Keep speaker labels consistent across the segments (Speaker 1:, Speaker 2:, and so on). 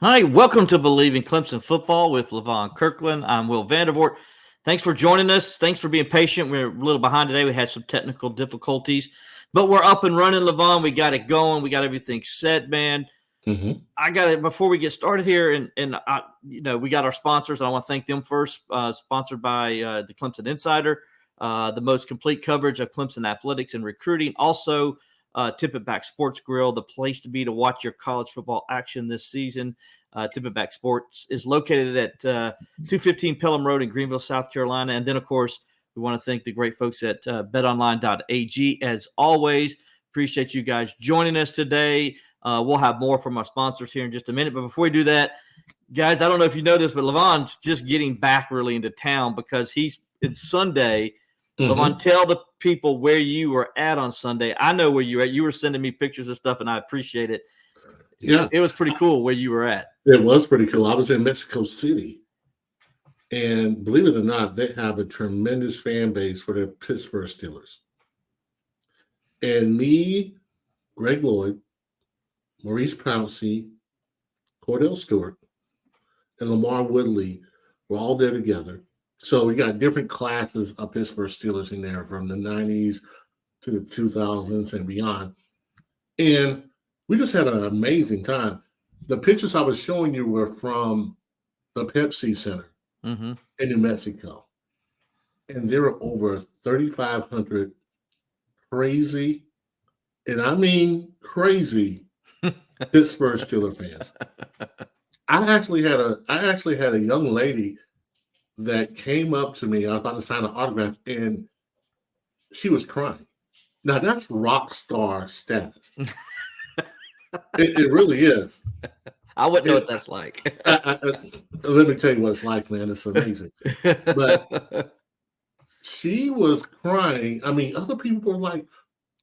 Speaker 1: Hi, welcome to Bleav in Clemson Football with Levon Kirkland. I'm Will Vandervort. Thanks for joining us. Thanks for being patient. We're a little behind today. We had some technical difficulties, but we're up and running, Levon. We got it going. We got everything set, man. I got it before we get started here, and we got our sponsors. I want to thank them first. Sponsored by the Clemson Insider, the most complete coverage of Clemson athletics and recruiting. Also, Tip It Back Sports Grill, the place to be to watch your college football action this season. Tip It Back Sports is located at 215 Pelham Road in Greenville, South Carolina. And then, of course, we want to thank the great folks at betonline.ag. As always, appreciate you guys joining us today. We'll have more from our sponsors here in just a minute. But before we do that, guys, I don't know if you know this, but Levon's just getting back really into town because it's Sunday. Levon, tell the people where you were at on Sunday. I know where you were at. You were sending me pictures and stuff, and I appreciate it.
Speaker 2: Yeah.
Speaker 1: It was pretty cool where you were at.
Speaker 2: It was pretty cool. I was in Mexico City. And believe it or not, they have a tremendous fan base for the Pittsburgh Steelers. And me, Greg Lloyd, Maurice Pouncey, Cordell Stewart, and Lamar Woodley were all there together. So we got different classes of Pittsburgh Steelers in there from the 90s to the 2000s and beyond. And we just had an amazing time. The pictures I was showing you were from the Pepsi Center in New Mexico. And there were over 3,500 crazy, and I mean crazy, Pittsburgh Steelers fans. I actually had a young lady that came up to me. I was about to sign an autograph, and she was crying. Now that's rock star status. It really is.
Speaker 1: I wouldn't know what that's like.
Speaker 2: Let me tell you what it's like, man. It's amazing. But she was crying. I mean, other people were like,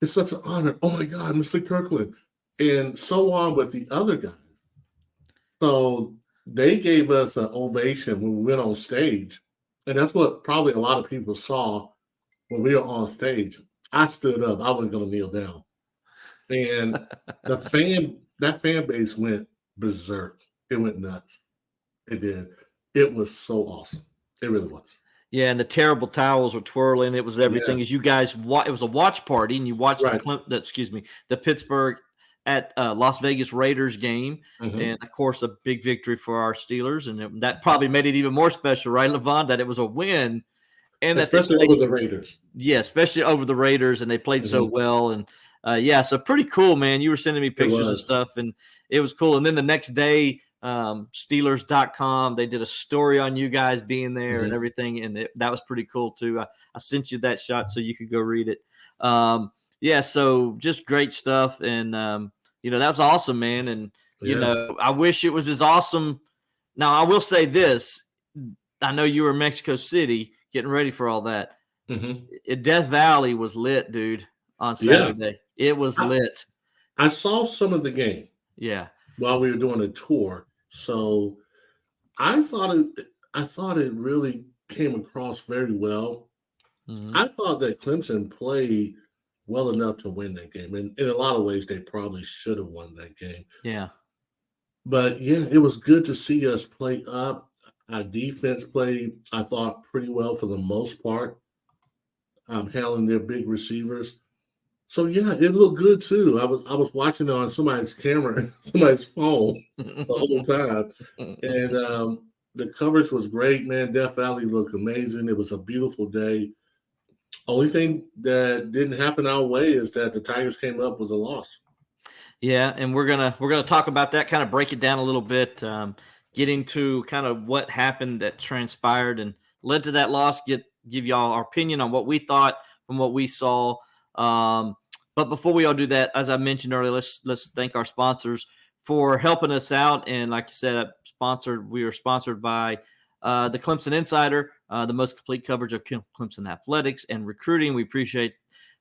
Speaker 2: it's such an honor. Oh, my God, Mr. Kirkland. And so on with the other guys. So they gave us an ovation when we went on stage. And that's what probably a lot of people saw when we were on stage. I stood up. I wasn't going to kneel down. And that fan base went berserk. It went nuts. It did. It was so awesome. It really was.
Speaker 1: Yeah, and the terrible towels were twirling. It was everything.
Speaker 2: Yes.
Speaker 1: As you guys, it was a watch party, and you watched the Pittsburgh at Las Vegas Raiders game, and of course a big victory for our Steelers, and that probably made it even more special, right, Levon? That it was a win, and
Speaker 2: especially over the Raiders.
Speaker 1: Yeah, especially over the Raiders, and they played so well, and so pretty cool, man. You were sending me pictures and stuff, and it was cool. And then the next day, Steelers.com, they did a story on you guys being there and everything, and that was pretty cool too. I sent you that shot so you could go read it. So just great stuff, and that was awesome, man. And I wish it was as awesome. Now I will say this: I know you were in Mexico City getting ready for all that. Death Valley was lit, dude, on Saturday. It was lit.
Speaker 2: I saw some of the game.
Speaker 1: Yeah.
Speaker 2: While we were doing a tour. So I thought it really came across very well. I thought that Clemson played well enough to win that game. And in a lot of ways, they probably should have won that game.
Speaker 1: Yeah.
Speaker 2: But, yeah, it was good to see us play up. Our defense played, I thought, pretty well for the most part, handling their big receivers. So, yeah, it looked good, too. I was watching it on somebody's camera, somebody's phone the whole time. And the coverage was great, man. Death Valley looked amazing. It was a beautiful day. Only thing that didn't happen our way is that the Tigers came up with a loss.
Speaker 1: Yeah, and we're gonna talk about that, kind of break it down a little bit, get into kind of what happened that transpired and led to that loss, give y'all our opinion on what we thought from what we saw. But before we all do that, as I mentioned earlier, let's thank our sponsors for helping us out. And like you said, we are sponsored by the Clemson Insider, the most complete coverage of Clemson athletics and recruiting. We appreciate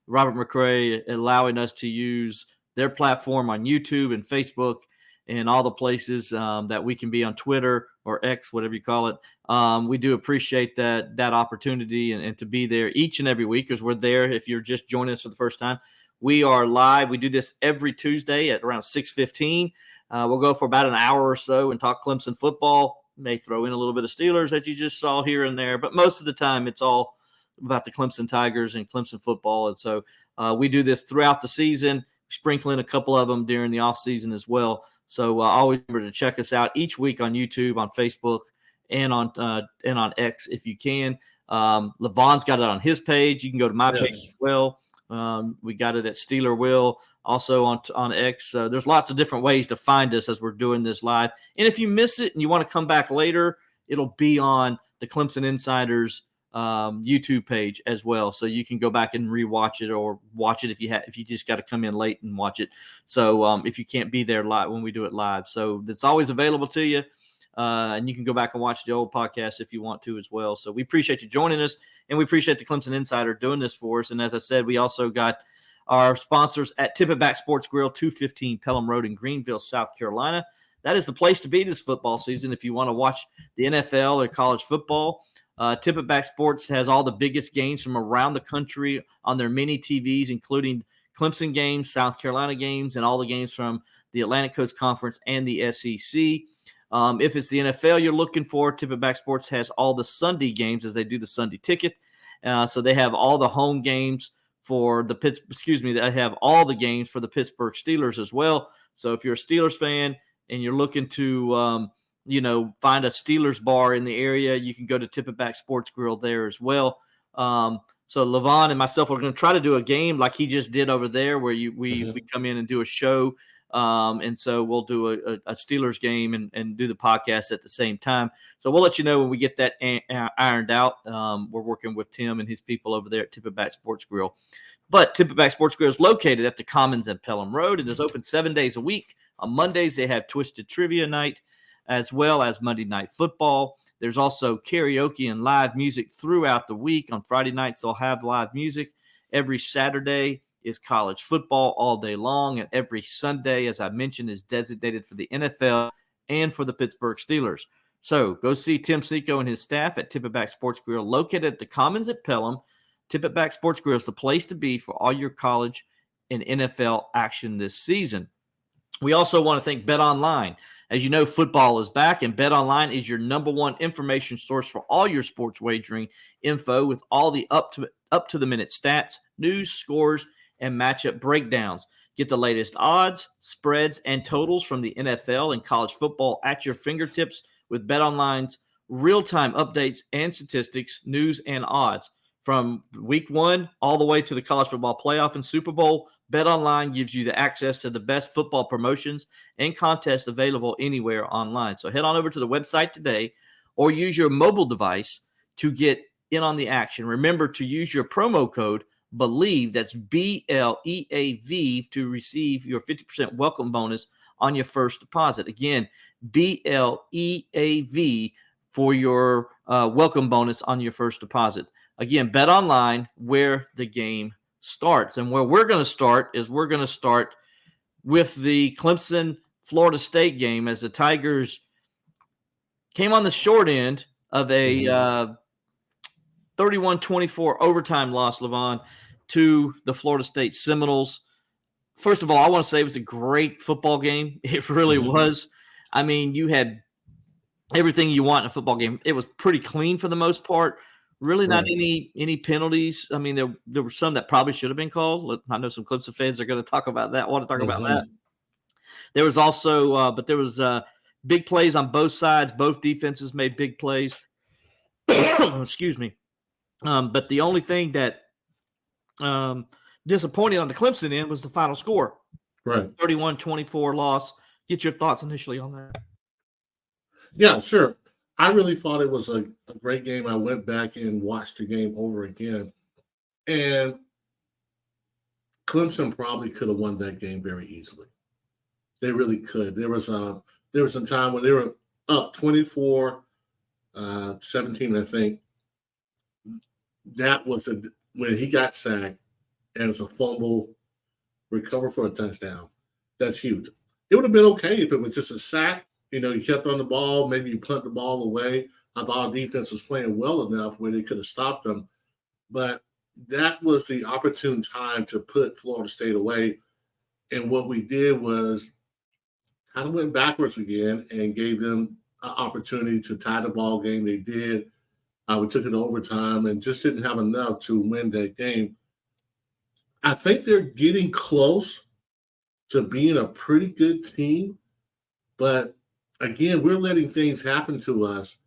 Speaker 1: Robert McCray allowing us to use their platform on YouTube and Facebook and all the places that we can be on Twitter or X, whatever you call it. We do appreciate that opportunity and to be there each and every week, because we're there. If you're just joining us for the first time, we are live. We do this every Tuesday at around 6:15. We'll go for about an hour or so and talk Clemson football. May throw in a little bit of Steelers that you just saw here and there, but most of the time it's all about the Clemson Tigers and Clemson football. And so we do this throughout the season, sprinkle in a couple of them during the off season as well. So always remember to check us out each week on YouTube, on Facebook, and on X if you can. Levon's got it on his page. You can go to my page as well. We got it at Steeler Will, also on X. There's lots of different ways to find us as we're doing this live. And if you miss it and you want to come back later, it'll be on the Clemson Insiders YouTube page as well. So you can go back and rewatch it or watch it if you just got to come in late and watch it. So if you can't be there live when we do it live. So it's always available to you. And you can go back and watch the old podcast if you want to as well. So we appreciate you joining us, and we appreciate the Clemson Insider doing this for us. And as I said, we also got our sponsors at Tip It Back Sports Grill, 215 Pelham Road in Greenville, South Carolina. That is the place to be this football season if you want to watch the NFL or college football. Tip It Back Sports has all the biggest games from around the country on their mini TVs, including Clemson games, South Carolina games, and all the games from the Atlantic Coast Conference and the SEC. If it's the NFL you're looking for, Tip It Back Sports has all the Sunday games as they do the Sunday ticket. So they have all the home games for the they have all the games for the Pittsburgh Steelers as well. So if you're a Steelers fan and you're looking to, find a Steelers bar in the area, you can go to Tip It Back Sports Grill there as well. So Levon and myself are going to try to do a game like he just did over there where we come in and do a show. And so we'll do a Steelers game and do the podcast at the same time. So we'll let you know when we get that ironed out. We're working with Tim and his people over there at Tip It Back Sports Grill. But Tip It Back Sports Grill is located at the Commons and Pelham Road. It is open 7 days a week. On Mondays, they have Twisted Trivia Night as well as Monday Night Football. There's also karaoke and live music throughout the week. On Friday nights, they'll have live music. Every Saturday is college football all day long, and every Sunday, as I mentioned, is designated for the NFL and for the Pittsburgh Steelers. So go see Tim Seco and his staff at Tip It Back Sports Grill, located at the Commons at Pelham. Tip It Back Sports Grill is the place to be for all your college and NFL action this season. We also want to thank BetOnline. As you know, football is back, and BetOnline is your number one information source for all your sports wagering info with all the up-to-the-minute stats, news, scores, and matchup breakdowns. Get the latest odds, spreads, and totals from the NFL and college football at your fingertips with BetOnline's real-time updates and statistics, news, and odds. From week one all the way to the college football playoff and Super Bowl, BetOnline gives you the access to the best football promotions and contests available anywhere online. So head on over to the website today or use your mobile device to get in on the action. Remember to use your promo code Bleav, that's BLEAV, to receive your 50% welcome bonus on your first deposit. Again, BLEAV for your welcome bonus on your first deposit. Again, BetOnline, where the game starts. And where we're going to start is we're going to start with the Clemson-Florida State game as the Tigers came on the short end of a 31-24 overtime loss, Levon, to the Florida State Seminoles. First of all, I want to say it was a great football game. It really was. I mean, you had everything you want in a football game. It was pretty clean for the most part. Really not any penalties. I mean, there were some that probably should have been called. I know some Clemson fans are going to talk about that. Want to talk about that. There was also but there was big plays on both sides. Both defenses made big plays. Excuse me. But the only thing that disappointed on the Clemson end was the final score.
Speaker 2: Right.
Speaker 1: 31-24 loss. Get your thoughts initially on that.
Speaker 2: Yeah, sure. I really thought it was a great game. I went back and watched the game over again. And Clemson probably could have won that game very easily. They really could. There was some time when they were up 24-17, I think. That was when he got sacked and it was a fumble, recover for a touchdown. That's huge. It would have been okay if it was just a sack. You know, you kept on the ball, maybe you punt the ball away. I thought our defense was playing well enough where they could have stopped them. But that was the opportune time to put Florida State away. And what we did was kind of went backwards again and gave them an opportunity to tie the ball game. They did. We took it to overtime and just didn't have enough to win that game. I think they're getting close to being a pretty good team, but again, we're letting things happen to us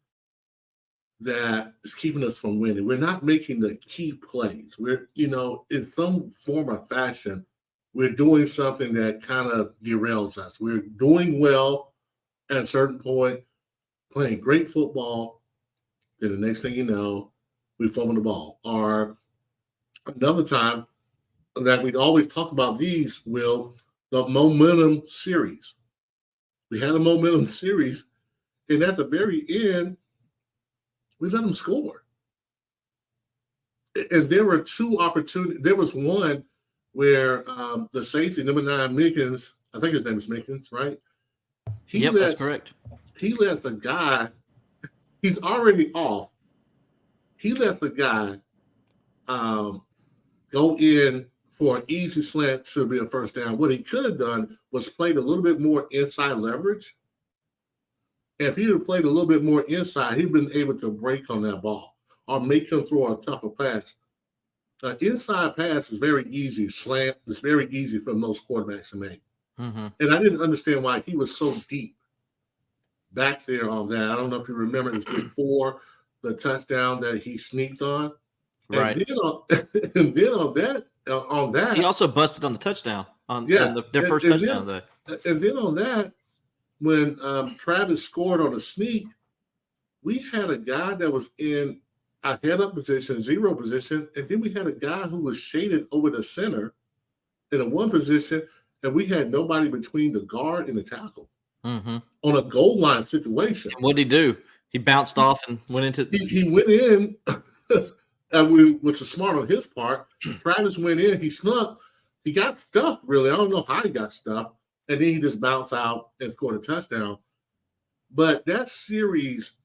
Speaker 2: that is keeping us from winning. We're not making the key plays. We're, in some form or fashion, we're doing something that kind of derails us. We're doing well at a certain point, playing great football. Then the next thing you know, we fumble the ball. Or another time that we always talk about these, Will, the momentum series. We had a momentum series, and at the very end, we let them score. And there were two opportunities. There was one where the safety, number 9, Mickens, I think his name is Mickens, right?
Speaker 1: That's correct.
Speaker 2: He lets the guy, he's already off. He lets the guy go in for an easy slant to be a first down. What he could have done was played a little bit more inside leverage. If he had played a little bit more inside, he'd been able to break on that ball or make him throw a tougher pass. Inside pass is very easy. Slant is very easy for most quarterbacks to make.
Speaker 1: Mm-hmm. And
Speaker 2: I didn't understand why he was so deep back there on that. I don't know if you remember, it was before the touchdown that he sneaked on.
Speaker 1: Right.
Speaker 2: And then on that,
Speaker 1: he also busted on the touchdown on their first touchdown.
Speaker 2: And then on that, when Travis scored on a sneak, we had a guy that was in a head-up position, zero position, and then we had a guy who was shaded over the center in a one position, and we had nobody between the guard and the tackle on a goal line situation.
Speaker 1: And what did he do? He bounced off and went into.
Speaker 2: He went in, which was smart on his part. Travis went in. He snuck. He got stuffed. Really, I don't know how he got stuffed. And then he just bounced out and scored a touchdown. But that series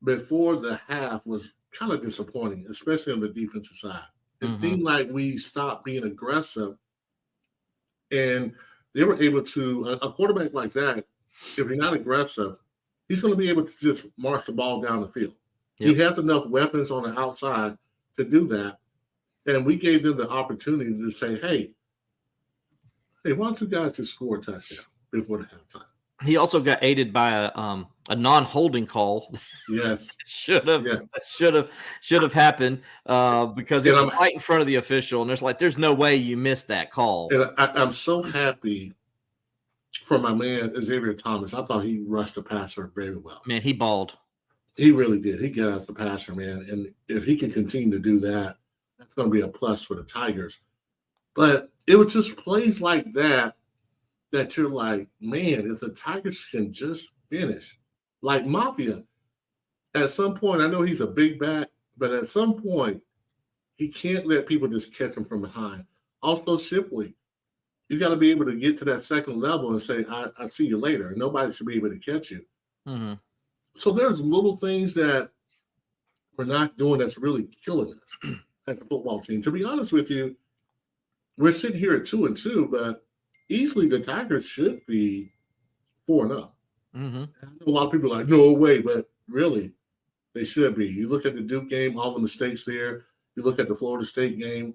Speaker 2: before the half was kind of disappointing, especially on the defensive side. It seemed like we stopped being aggressive, and they were able to, a quarterback like that, if you're not aggressive, he's going to be able to just march the ball down the field. Yep. He has enough weapons on the outside to do that. And we gave them the opportunity to say, hey, why don't you guys just score a touchdown before the halftime?
Speaker 1: He also got aided by a non-holding call.
Speaker 2: Yes,
Speaker 1: should have happened because it was right in front of the official, and there's no way you missed that call.
Speaker 2: And I'm so happy for my man Xavier Thomas. I thought he rushed the passer very well.
Speaker 1: Man, he balled.
Speaker 2: He really did. He got out the passer, man, and if he can continue to do that, that's going to be a plus for the Tigers. But it was just plays like that you're like, man, if the Tigers can just finish. Like Mafia, at some point, I know he's a big back, but at some point, he can't let people just catch him from behind. Also, Shipley, you got to be able to get to that second level and say, I see you later. Nobody should be able to catch you. Mm-hmm. So there's little things that we're not doing that's really killing us as a football team. To be honest with you, we're sitting here at 2-2, but easily the Tigers should be 4-0. Mm-hmm. I know a lot of people are like, no way, but really, they should be. You look at the Duke game, all the mistakes there. You look at the Florida State game,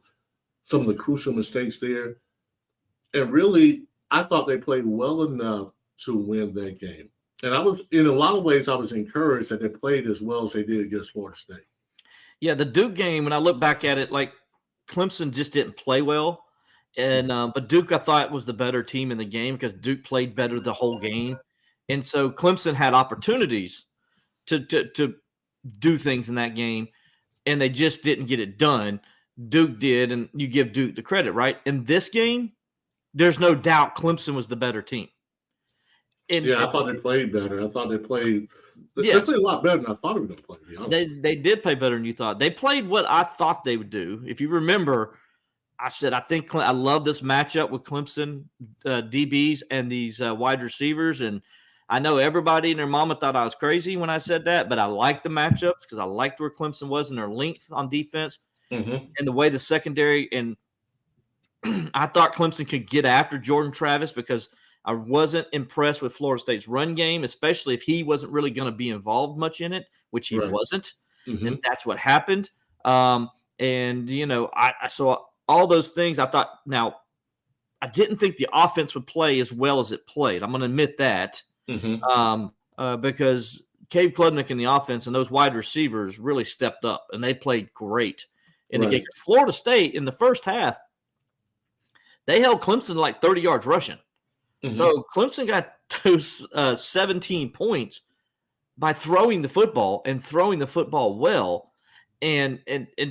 Speaker 2: some of the crucial mistakes there. And really, I thought they played well enough to win that game. And I was, in a lot of ways, I was encouraged that they played as well as they did against Florida State.
Speaker 1: Yeah, the Duke game, when I look back at it, like Clemson just didn't play well. And but Duke, I thought, was the better team in the game because Duke played better the whole game. And so Clemson had opportunities to do things in that game, and they just didn't get it done. Duke did, and you give Duke the credit, right? In this game, there's no doubt Clemson was the better team.
Speaker 2: I thought they played better. I thought they played they played a lot better than I thought they were going to play, to be honest.
Speaker 1: They did play better than you thought. They played what I thought they would do. If you remember, I said, I love this matchup with Clemson DBs and these wide receivers. And I know everybody and their mama thought I was crazy when I said that, but I liked the matchups because I liked where Clemson was in their length on defense and the way the secondary. And I thought Clemson could get after Jordan Travis because I wasn't impressed with Florida State's run game, especially if he wasn't really going to be involved much in it, which he wasn't.
Speaker 2: Mm-hmm.
Speaker 1: And that's what happened. And, you know, I saw all those things. I thought, now, I didn't think the offense would play as well as it played. I'm going to admit that. Because Cade Klubnik in the offense and those wide receivers really stepped up, and they played great in the game. Florida State, in the first half, they held Clemson to like 30 yards rushing. So Clemson got those 17 points by throwing the football and throwing the football well. And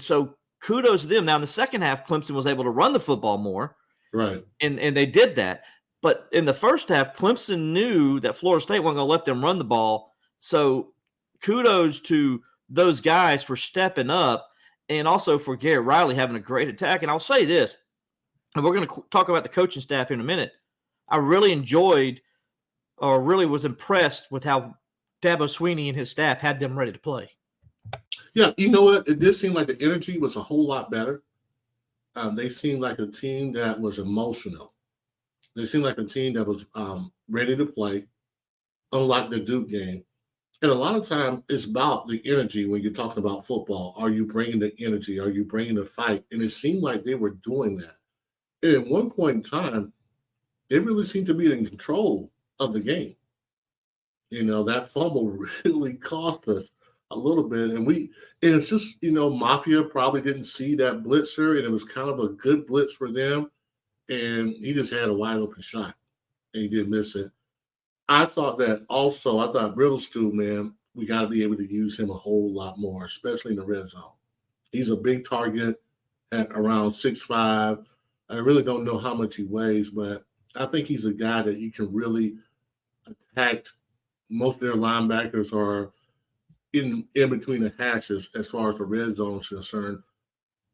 Speaker 1: so kudos to them. Now, in the second half, Clemson was able to run the football more.
Speaker 2: Right.
Speaker 1: And they did that. But in the first half, Clemson knew that Florida State wasn't going to let them run the ball. So kudos to those guys for stepping up, and also for Garrett Riley having a great attack. And I'll say this, and we're going to talk about the coaching staff in a minute. I really enjoyed, or really was impressed with how Dabo Swinney and his staff had them ready to play.
Speaker 2: Yeah, you know what? It did seem like the energy was a whole lot better. They seemed like a team that was emotional. They seemed like a team that was ready to play, unlike the Duke game. And a lot of times it's about the energy when you're talking about football. Are you bringing the energy? Are you bringing the fight? And it seemed like they were doing that. And at one point in time, they really seemed to be in control of the game. You know, that fumble really cost us a little bit. And it's just, you know, Mafia probably didn't see that blitzer, and it was kind of a good blitz for them. And he just had a wide open shot, and he didn't miss it. I thought Riddlestew, man, we got to be able to use him a whole lot more, especially in the red zone. He's a big target at around 6'5". I really don't know how much he weighs, but I think he's a guy that you can really attack. Most of their linebackers are in between the hashes as far as the red zone is concerned.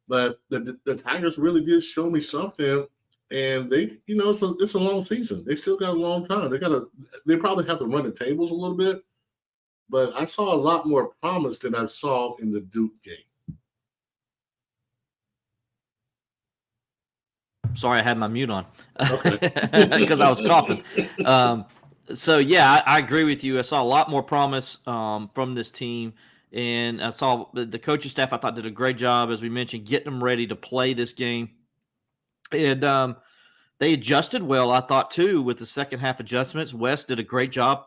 Speaker 2: But the Tigers really did show me something. And they, you know, it's a long season. They still got a long time. They probably have to run the tables a little bit. But I saw a lot more promise than I saw in the Duke game.
Speaker 1: Sorry, I had my mute on.
Speaker 2: Okay.
Speaker 1: Because I was coughing. So, yeah, I agree with you. I saw a lot more promise from this team. And I saw the coaching staff, I thought, did a great job, as we mentioned, getting them ready to play this game. And they adjusted well, I thought, too, with the second half adjustments. West did a great job.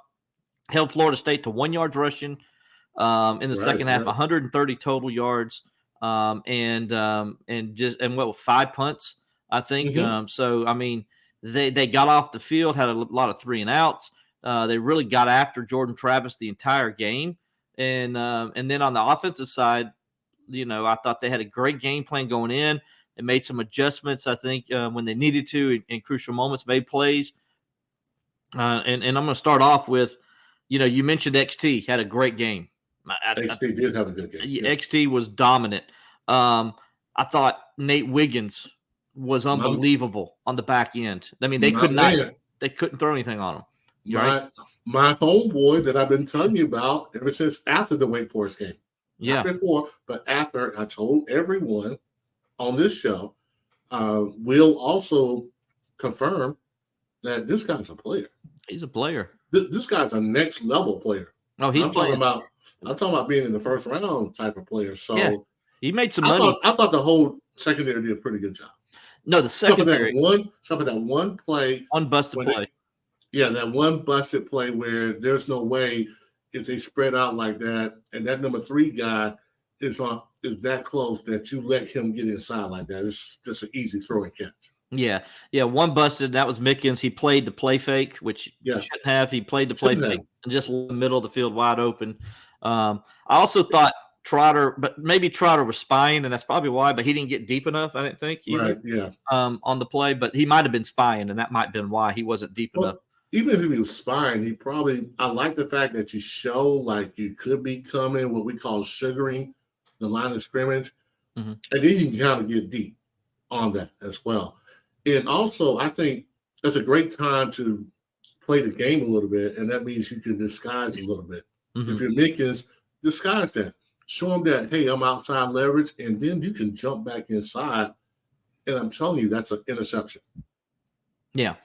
Speaker 1: Held Florida State to 1 yard rushing in the second half, 130 total yards, and 5 punts, I think. So, I mean, they got off the field, had a lot of 3 and outs. They really got after Jordan Travis the entire game. And then on the offensive side, you know, I thought they had a great game plan going in. They made some adjustments, I think, when they needed to in crucial moments, made plays. And I'm going to start off with, you know, you mentioned XT had a great game.
Speaker 2: XT did have a good game.
Speaker 1: XT was dominant. I thought Nate Wiggins was unbelievable on the back end. I mean, they couldn't throw anything on him.
Speaker 2: My homeboy that I've been telling you about ever since after the Wake Forest game.
Speaker 1: Yeah.
Speaker 2: Not before, but after, I told everyone on this show, we'll also confirm that this guy's a player.
Speaker 1: He's a player.
Speaker 2: This guy's a next level player.
Speaker 1: Oh, I'm talking
Speaker 2: about being in the first round type of player. So yeah,
Speaker 1: he made some money.
Speaker 2: I thought the whole secondary did a pretty good job.
Speaker 1: No, the secondary.
Speaker 2: Except for that one play.
Speaker 1: One busted play.
Speaker 2: That one busted play where there's no way if they spread out like that, and that number 3 guy is that close that you let him get inside like that. It's just an easy throw and catch.
Speaker 1: Yeah, one busted. That was Mickens. He played the play fake, which he shouldn't have. He played the play fake and just left the middle of the field wide open. I also thought Trotter, but maybe Trotter was spying, and that's probably why. But he didn't get deep enough, I didn't think. Either, on the play, but he might have been spying, and that might have been why he wasn't deep enough.
Speaker 2: Even if he was spying, I like the fact that you show like you could be coming, what we call sugaring the line of scrimmage. And then you can kind of get deep on that as well. And also, I think that's a great time to play the game a little bit, and that means you can disguise a little bit. If you're Mickens, disguise that. Show them that, hey, I'm outside leverage, and then you can jump back inside. And I'm telling you, that's an interception.
Speaker 1: Yeah.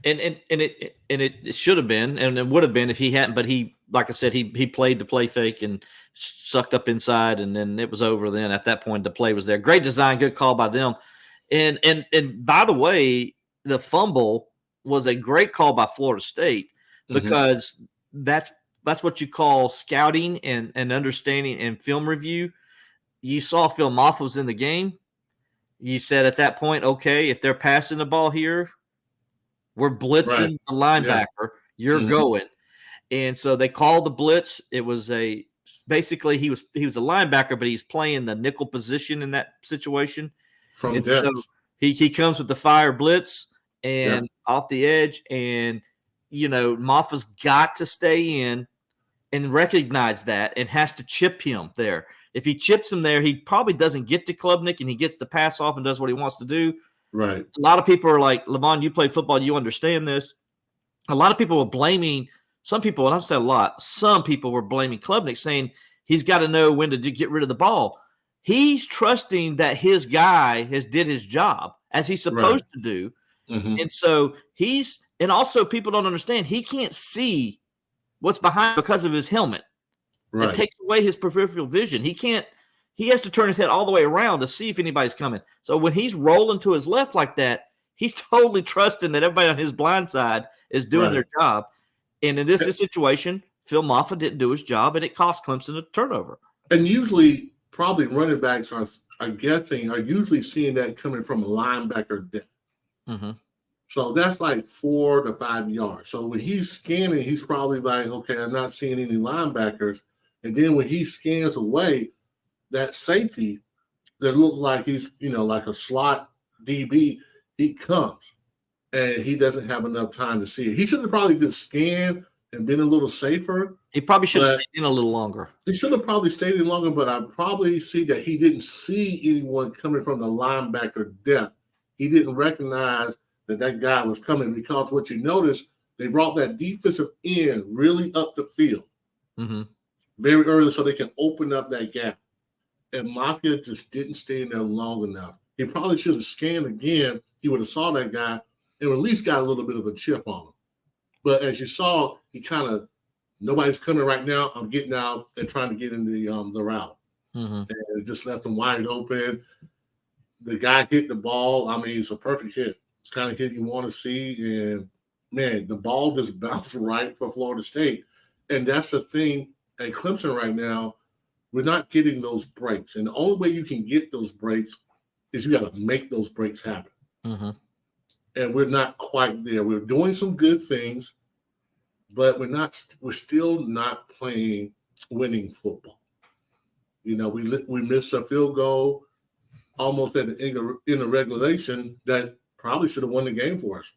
Speaker 1: it should have been, and it would have been if he hadn't. But he, like I said, he played the play fake and sucked up inside, and then it was over. Then at that point, the play was there. Great design, good call by them. And by the way, the fumble was a great call by Florida State because that's what you call scouting and understanding and film review. You saw Phil Moff was in the game. You said at that point, okay, if they're passing the ball here, we're blitzing the linebacker. Yeah. You're going. And so they called the blitz. It was basically he was a linebacker, but he's playing the nickel position in that situation. So he comes with the fire blitz and off the edge. And, Moffa's got to stay in and recognize that and has to chip him there. If he chips him there, he probably doesn't get to Klubnik and he gets the pass off and does what he wants to do.
Speaker 2: Right.
Speaker 1: A lot of people are like, Levon, you play football, you understand this. A lot of people were blaming some people, and I've said a lot, some people were blaming Klubnik, saying he's got to know when to get rid of the ball. He's trusting that his guy has did his job as he's supposed to do. And so and also people don't understand, he can't see what's behind because of his helmet. Right. It takes away his peripheral vision. He has to turn his head all the way around to see if anybody's coming. So when he's rolling to his left like that, he's totally trusting that everybody on his blind side is doing their job. And in this situation, Phil Moffa didn't do his job, and it cost Clemson a turnover.
Speaker 2: And usually, probably running backs are usually seeing that coming from a linebacker depth. So that's like 4 to 5 yards. So when he's scanning, he's probably like, okay, I'm not seeing any linebackers. And then when he scans away, that safety that looks like he's, like a slot DB, he comes and he doesn't have enough time to see it. He should have probably just scanned and been a little safer.
Speaker 1: He probably should have stayed in a little longer.
Speaker 2: He should have probably stayed in longer, but I probably see that he didn't see anyone coming from the linebacker depth. He didn't recognize that guy was coming, because what you notice, they brought that defensive end really up the field very early so they can open up that gap. And Mafia just didn't stay in there long enough. He probably should have scanned again. He would have saw that guy and at least got a little bit of a chip on him. But as you saw, he kind of, nobody's coming right now. I'm getting out and trying to get in the route. And it just left him wide open. The guy hit the ball. I mean, it's a perfect hit. It's the kind of hit you want to see. And, man, the ball just bounced right for Florida State. And that's the thing at Clemson right now. We're not getting those breaks. And the only way you can get those breaks is you got to make those breaks happen. And we're not quite there. We're doing some good things, but we're still not playing winning football. We missed a field goal almost at the end of regulation that probably should have won the game for us.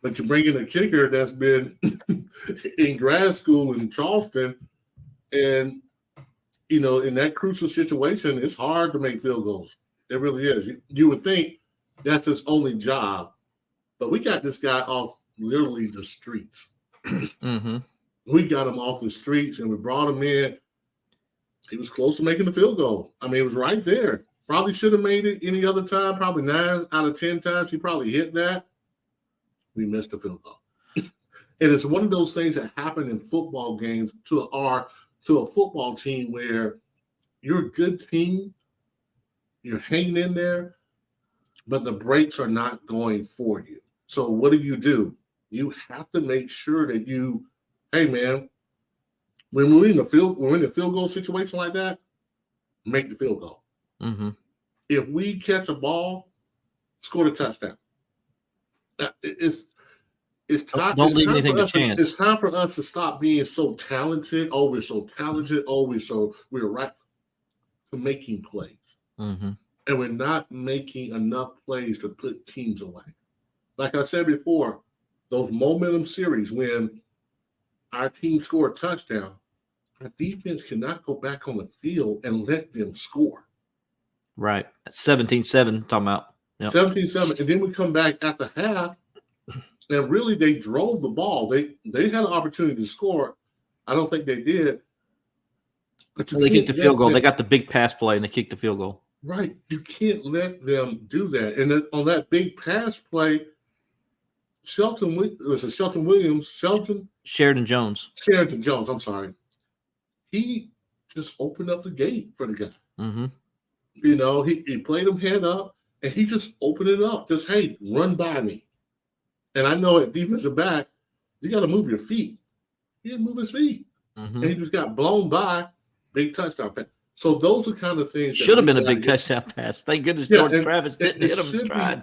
Speaker 2: But you bring in a kicker that's been in grad school in Charleston, and, in that crucial situation, it's hard to make field goals. It really is. You would think that's his only job, but we got this guy off literally the streets. We got him off the streets, and we brought him in. He was close to making the field goal. I mean, it was right there. Probably should have made it any other time. Probably 9 out of 10 times he probably hit that. We missed the field goal. And it's one of those things that happen in football games to a football team where you're a good team, you're hanging in there, but the breaks are not going for you. So what do? You have to make sure that hey man, when we're in a field goal situation like that, make the field goal. If we catch a ball, score the touchdown. It's time.
Speaker 1: Don't leave anything to chance.
Speaker 2: It's time for us to stop being so talented. Oh, we're so talented. Oh, we're right to making plays. And we're not making enough plays to put teams away. Like I said before, those momentum series when our team score a touchdown, our defense cannot go back on the field and let them score.
Speaker 1: Right. 17-7, talking about.
Speaker 2: Yep. 17-7. And then we come back at the half, and really they drove the ball. They had an opportunity to score. I don't think they did. But
Speaker 1: they kicked the field goal. They got the big pass play, and they kicked the field goal.
Speaker 2: Right. You can't let them do that. And then on that big pass play, Shelton Williams,
Speaker 1: Sheridan Jones.
Speaker 2: Sheridan Jones, I'm sorry. He just opened up the gate for the guy.
Speaker 1: Mm-hmm.
Speaker 2: You know, he played him head up, and he just opened it up. Just, hey, run by me. And I know at defensive back, you got to move your feet. He didn't move his feet.
Speaker 1: Mm-hmm.
Speaker 2: And he just got blown by. Big touchdown pass. So those are kind of things.
Speaker 1: Should have been a big touchdown pass. Thank goodness Jordan Travis didn't hit him stride.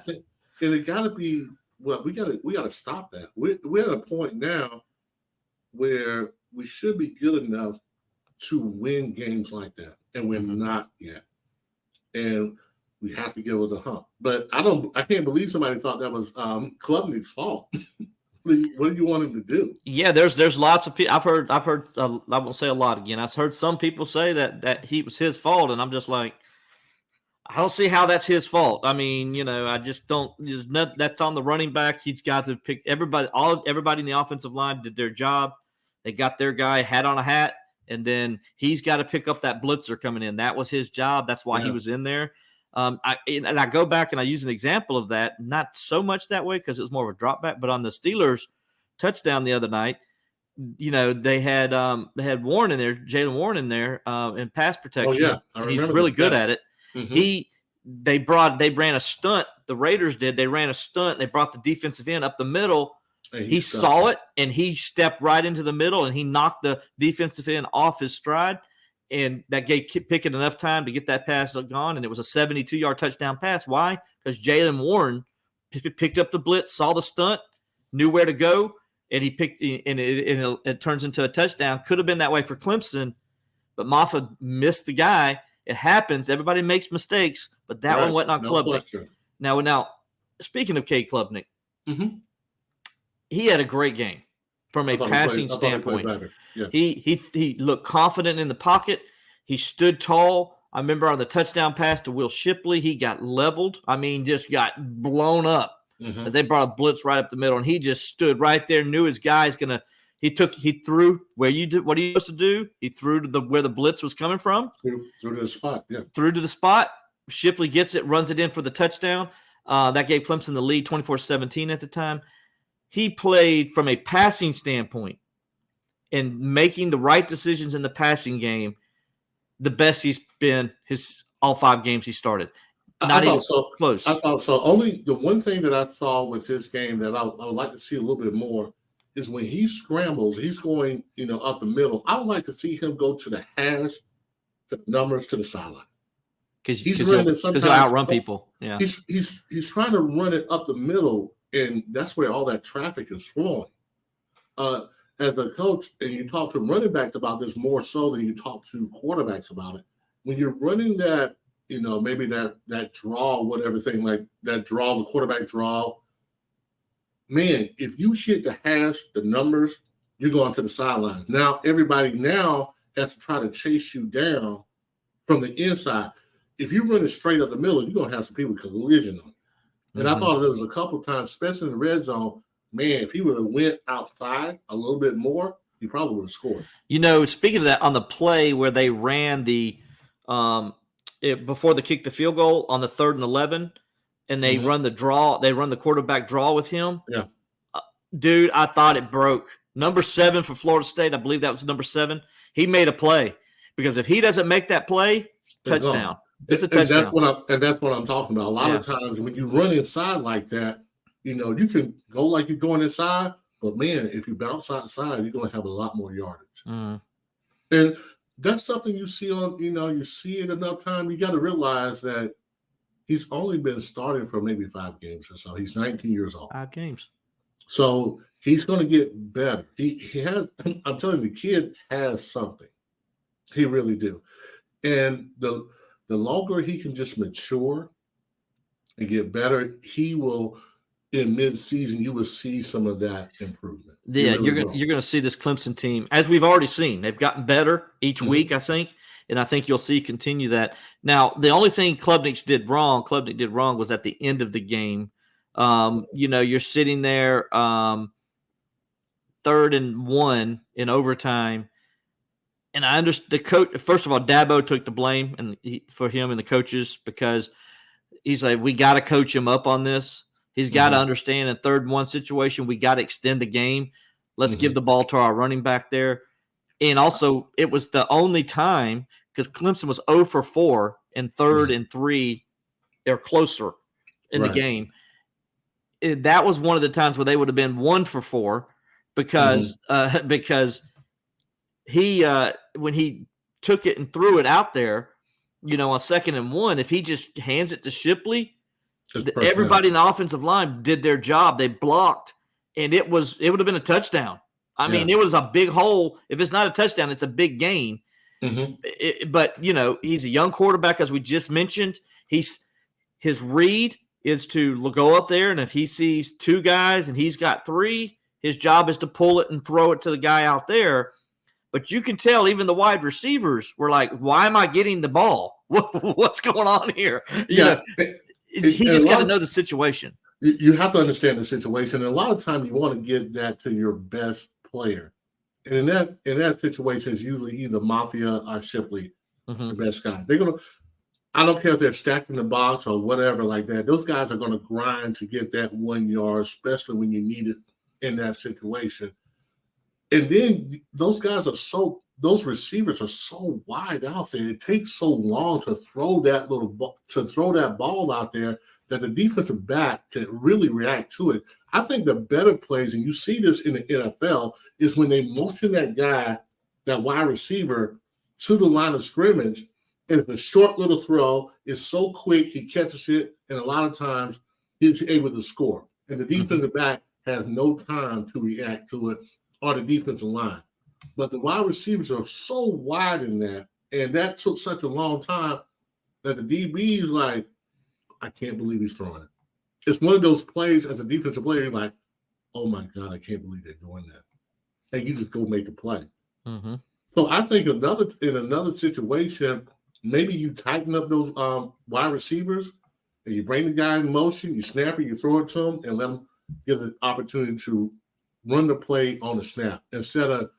Speaker 2: And it got to be, well, we got to stop that. We're at a point now where we should be good enough to win games like that, and we're not yet. And we have to give it a hump. But I can't believe somebody thought that was Klubnik's fault. What do you want him to do?
Speaker 1: Yeah, there's lots of people. I've heard. I won't say a lot again. I've heard some people say that he was his fault, and I'm just like, I don't see how that's his fault. I mean, you know, I just don't. That's on the running back. He's got to pick everybody. Everybody in the offensive line did their job. They got their guy hat on a hat, and then he's got to pick up that blitzer coming in. That was his job. That's why he was in there. I go back and I use an example of that, not so much that way because it was more of a drop back, but on the Steelers touchdown the other night, you know, they had Warren in there, Jaylen Warren in there in pass protection.
Speaker 2: Oh, yeah.
Speaker 1: And he's really good at it.
Speaker 2: Mm-hmm.
Speaker 1: They ran a stunt. The Raiders did. They ran a stunt. They brought the defensive end up the middle. He saw it and he stepped right into the middle and he knocked the defensive end off his stride. And that gave Pickett enough time to get that pass gone, and it was a 72-yard touchdown pass. Why? Because Jaylen Warren picked up the blitz, saw the stunt, knew where to go, and he picked. And it turns into a touchdown. Could have been that way for Clemson, but Maffa missed the guy. It happens. Everybody makes mistakes, but that one wasn't on Klubnik. Now, speaking of Cade Klubnik, he had a great game from a passing standpoint.
Speaker 2: Yes.
Speaker 1: He looked confident in the pocket. He stood tall. I remember on the touchdown pass to Will Shipley, he got leveled. I mean, just got blown up as they brought a blitz right up the middle, and he just stood right there, knew his guy's gonna. He threw where you did. What are you supposed to do? He threw to where the blitz was coming from.
Speaker 2: Threw to the spot. Yeah.
Speaker 1: Threw to the spot. Shipley gets it, runs it in for the touchdown. That gave Clemson the lead, 24-17 at the time. He played from a passing standpoint and making the right decisions in the passing game, the best he's been all 5 games he started. Not even close.
Speaker 2: I thought so. Only the one thing that I saw with his game that I would like to see a little bit more is when he scrambles, he's going, up the middle. I would like to see him go to the hash, to the numbers, to the sideline. Because he'll
Speaker 1: outrun people. Yeah,
Speaker 2: he's trying to run it up the middle, and that's where all that traffic is flowing. As a coach, and you talk to running backs about this more so than you talk to quarterbacks about it. When you're running that, maybe that draw, whatever thing, like that draw, the quarterback draw, man, if you hit the hash, the numbers, you're going to the sidelines. Now, everybody now has to try to chase you down from the inside. If you run it straight up the middle, you're going to have some people collision on you. And I thought there was a couple times, especially in the red zone, man, if he would have went outside a little bit more, he probably would have scored.
Speaker 1: Speaking of that, on the play where they ran before they kicked the field goal on the 3rd and 11, and they run the draw, they run the quarterback draw with him.
Speaker 2: Yeah.
Speaker 1: Dude, I thought it broke. Number 7 for Florida State, I believe that was number 7. He made a play because if he doesn't make that play, touchdown. It's a touchdown.
Speaker 2: That's what I'm talking about. A lot of times when you run inside like that, you can go like you're going inside, but man, if you bounce outside, you're going to have a lot more yardage. And that's something you see you see it enough time. You got to realize that he's only been starting for maybe 5 games or so. He's 19 years old.
Speaker 1: 5 games.
Speaker 2: So he's going to get better. He has. I'm telling you, the kid has something. He really do. And the longer he can just mature and get better, he will. In mid-season, you will see some of that improvement.
Speaker 1: Yeah, you're going to see this Clemson team, as we've already seen. They've gotten better each week, I think, and I think you'll see continue that. Now, the only thing Klubnik did wrong was at the end of the game. You're sitting there 3rd and 1 in overtime, and I understand the coach. First of all, Dabo took the blame for him and the coaches because he's like, we got to coach him up on this. He's got to understand in 3rd and 1 situation, we got to extend the game. Let's give the ball to our running back there. And also, it was the only time because Clemson was 0 for 4 in 3rd and 3 or closer in the game. That was one of the times where they would have been 1 for 4 because he when he took it and threw it out there, on 2nd and 1, if he just hands it to Shipley, everybody in the offensive line did their job. They blocked, and it would have been a touchdown. I mean, it was a big hole. If it's not a touchdown, it's a big gain. But he's a young quarterback, as we just mentioned. His read is to go up there, and if he sees 2 guys and he's got 3, his job is to pull it and throw it to the guy out there. But you can tell even the wide receivers were like, why am I getting the ball? What's going on here? He just got to know the situation.
Speaker 2: You have to understand the situation. And a lot of times you want to get that to your best player. And in that situation, it's usually either Mafia or Shipley, the best guy. They're going to – I don't care if they're stacking the box or whatever like that. Those guys are going to grind to get that 1 yard, especially when you need it in that situation. And then those receivers are so wide out there. It takes so long to throw that ball out there that the defensive back can really react to it. I think the better plays, and you see this in the NFL, is when they motion that guy, that wide receiver, to the line of scrimmage, and if a short little throw is so quick, he catches it, and a lot of times he's able to score. And the defensive back has no time to react to it, or the defensive line. But the wide receivers are so wide in that, and that took such a long time that the DB's like, I can't believe he's throwing it. It's one of those plays as a defensive player, you're like, oh my God, I can't believe they're doing that. And you just go make a play. So I think in another situation, maybe you tighten up those wide receivers and you bring the guy in motion, you snap it, you throw it to him, and let him get an opportunity to run the play on the snap instead of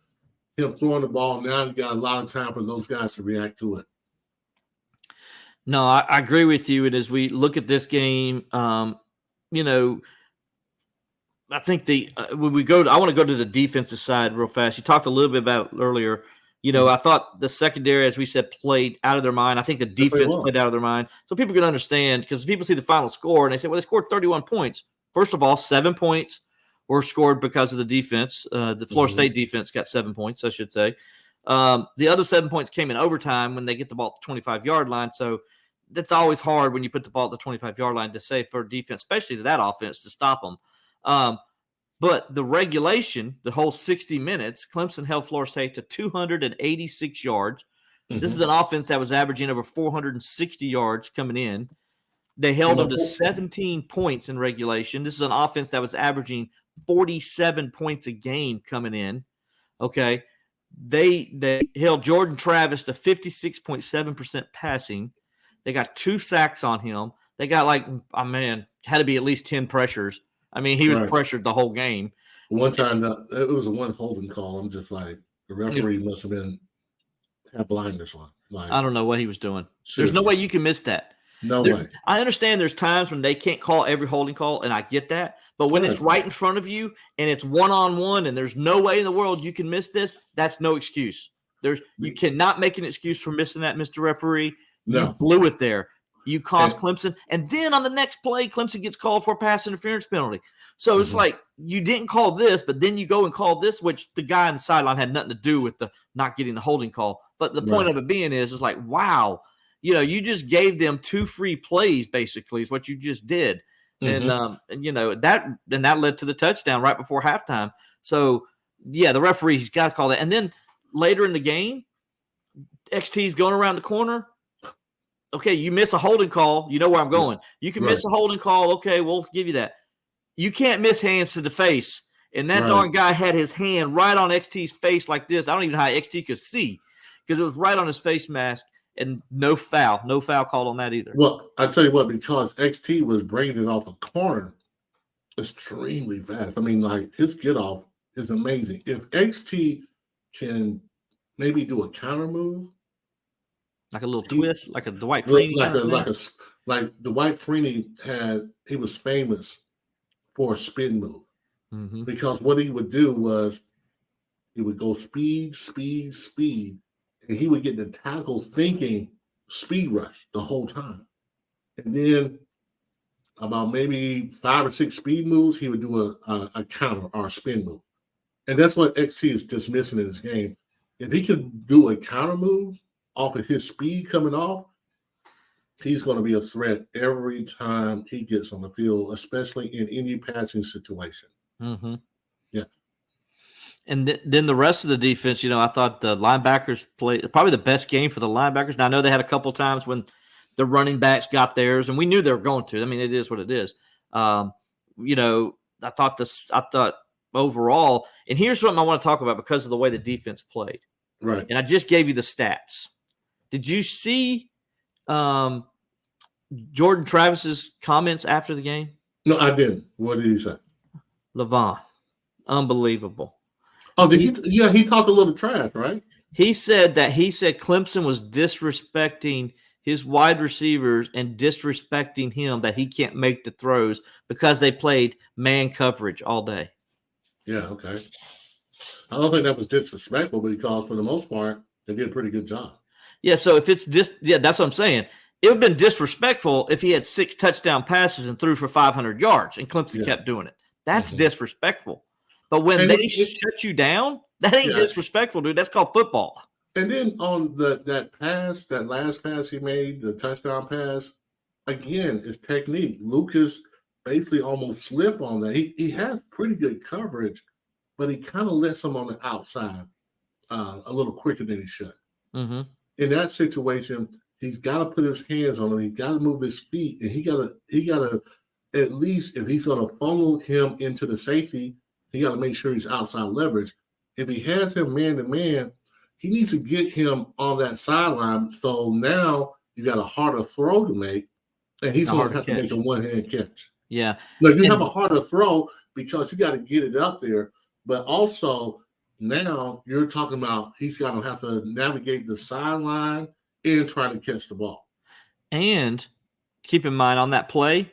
Speaker 2: him throwing the ball. Now you got a lot of time for those guys to react to it.
Speaker 1: No, I agree with you. And as we look at this game, I think when we go, I want to go to the defensive side real fast. You talked a little bit about it earlier. I thought the secondary, as we said, played out of their mind. I think the defense played out of their mind. So people can understand, because people see the final score and they say, well, they scored 31 points. First of all, 7 points were scored because of the defense. The Florida State defense got 7 points, I should say. The other 7 points came in overtime when they get the ball at the 25-yard line. So that's always hard when you put the ball at the 25-yard line to say for defense, especially to that offense, to stop them. But the regulation, the whole 60 minutes, Clemson held Florida State to 286 yards. This is an offense that was averaging over 460 yards coming in. They held them to 17 points in regulation. This is an offense that was averaging 47 points a game coming in. Okay. They held Jordan Travis to 56.7% passing. They got 2 sacks on him. They got had to be at least 10 pressures. I mean, he was pressured the whole game.
Speaker 2: One time, it was a one holding call. I'm just like, the referee must have had blinders on.
Speaker 1: I don't know what he was doing. Seriously. There's no way you can miss that.
Speaker 2: No way.
Speaker 1: I understand there's times when they can't call every holding call, and I get that. But when it's right in front of you and it's one-on-one and there's no way in the world you can miss this, that's no excuse. You cannot make an excuse for missing that, Mr. Referee. No. You blew it there. You cost Clemson. And then on the next play, Clemson gets called for a pass interference penalty. So it's like you didn't call this, but then you go and call this, which the guy on the sideline had nothing to do with the not getting the holding call. But the point of it being is like, wow, you just gave them 2 free plays, basically, is what you just did. And that led to the touchdown right before halftime. So, the referee's got to call that. And then later in the game, XT's going around the corner. Okay, you miss a holding call. You know where I'm going. You can miss a holding call. Okay, we'll give you that. You can't miss hands to the face. And that darn guy had his hand right on XT's face like this. I don't even know how XT could see because it was right on his face mask, and no foul. No foul called on that either.
Speaker 2: Well, I tell you what, because XT was bringing it off a corner extremely fast. I mean, like, his get off is amazing. If XT can maybe do a counter move,
Speaker 1: like a little twist, like a Dwight Freeney.
Speaker 2: Like Dwight Freeney he was famous for a spin move.
Speaker 1: Mm-hmm.
Speaker 2: Because what he would do was he would go speed, speed, speed, and he would get the tackle thinking speed rush the whole time. And then about maybe 5 or 6 speed moves, he would do a counter or a spin move. And that's what XT is just missing in his game. If he could do a counter move off of his speed coming off, he's going to be a threat every time he gets on the field, especially in any passing situation.
Speaker 1: Mm-hmm.
Speaker 2: Yeah.
Speaker 1: And then the rest of the defense, I thought the linebackers played probably the best game for the linebackers. Now, I know they had a couple times when the running backs got theirs, and we knew they were going to. I mean, it is what it is. I thought overall, and here's something I want to talk about because of the way the defense played.
Speaker 2: Right.
Speaker 1: And I just gave you the stats. Did you see Jordan Travis's comments after the game?
Speaker 2: No, I didn't. What did he say?
Speaker 1: Levon, unbelievable.
Speaker 2: Oh, he talked a little trash, right?
Speaker 1: He said Clemson was disrespecting his wide receivers and disrespecting him, that he can't make the throws because they played man coverage all day.
Speaker 2: Yeah, okay. I don't think that was disrespectful because for the most part, they did a pretty good job.
Speaker 1: Yeah, so if it's that's what I'm saying. It would have been disrespectful if he had 6 touchdown passes and threw for 500 yards and Clemson kept doing it. That's disrespectful. But when they shut you down, that ain't disrespectful, dude. That's called football.
Speaker 2: And then on that last pass he made, the touchdown pass, again, it's technique. Lucas basically almost slipped on that. He has pretty good coverage, but he kind of lets him on the outside a little quicker than he should.
Speaker 1: Mm-hmm.
Speaker 2: In that situation, he's got to put his hands on him. He's got to move his feet, and he got to at least, if he's going to funnel him into the safety, he got to make sure he's outside leverage. If he has him man to man, he needs to get him on that sideline. So now you got a harder throw to make, and he's going to have to make a one-hand catch.
Speaker 1: Yeah.
Speaker 2: Now you have a harder throw because you got to get it up there, but also now you're talking about he's got to have to navigate the sideline and try to catch the ball. And
Speaker 1: keep in mind on that play,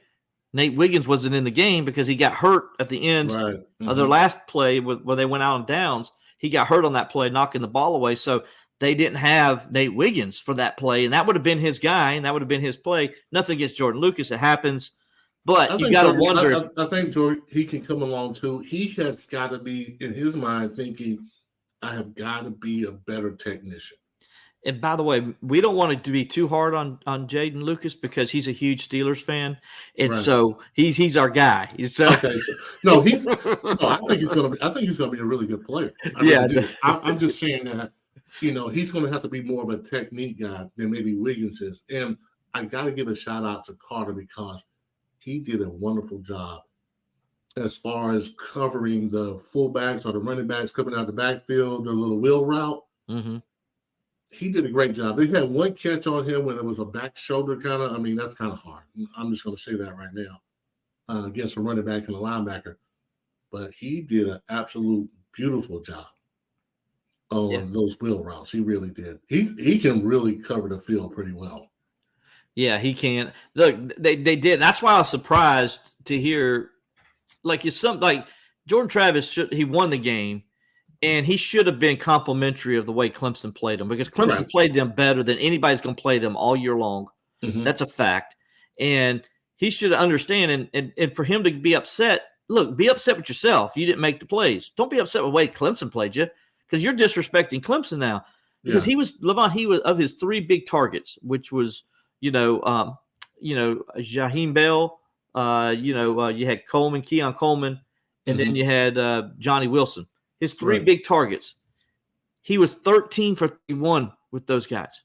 Speaker 1: Nate Wiggins wasn't in the game because he got hurt at the end of their last play where they went out on downs. He got hurt on that play, knocking the ball away. So they didn't have Nate Wiggins for that play, and that would have been his guy, and that would have been his play. Nothing against Jordan Lucas. It happens. But you got to wonder.
Speaker 2: I think Jordan, he can come along too. He has got to be, in his mind, thinking, I have got to be a better technician.
Speaker 1: And by the way, we don't want it to be too hard on Jaden Lucas because he's a huge Steelers fan, and so he's our guy. I
Speaker 2: think he's gonna be a really good player. I'm just saying that he's gonna have to be more of a technique guy than maybe Wiggins is. And I got to give a shout out to Carter because he did a wonderful job as far as covering the fullbacks or the running backs coming out of the backfield, the little wheel route.
Speaker 1: Mm-hmm.
Speaker 2: He did a great job. They had one catch on him when it was a back shoulder kind of. I mean, that's kind of hard. I'm just going to say that right now against a running back and a linebacker. But he did an absolute beautiful job on those wheel routes. He really did. He can really cover the field pretty well.
Speaker 1: Yeah, he can. Look, they did. That's why I was surprised to hear, Jordan Travis he won the game. And he should have been complimentary of the way Clemson played them because Clemson played them better than anybody's going to play them all year long. Mm-hmm. That's a fact. And he should understand. And for him to be upset, look, be upset with yourself. You didn't make the plays. Don't be upset with the way Clemson played you because you're disrespecting Clemson now. Because Levon, he was of his 3 big targets, which was, Jaheim Bell, you had Keon Coleman, and then you had Johnny Wilson. His 3 big targets. He was 13 for 31 with those guys.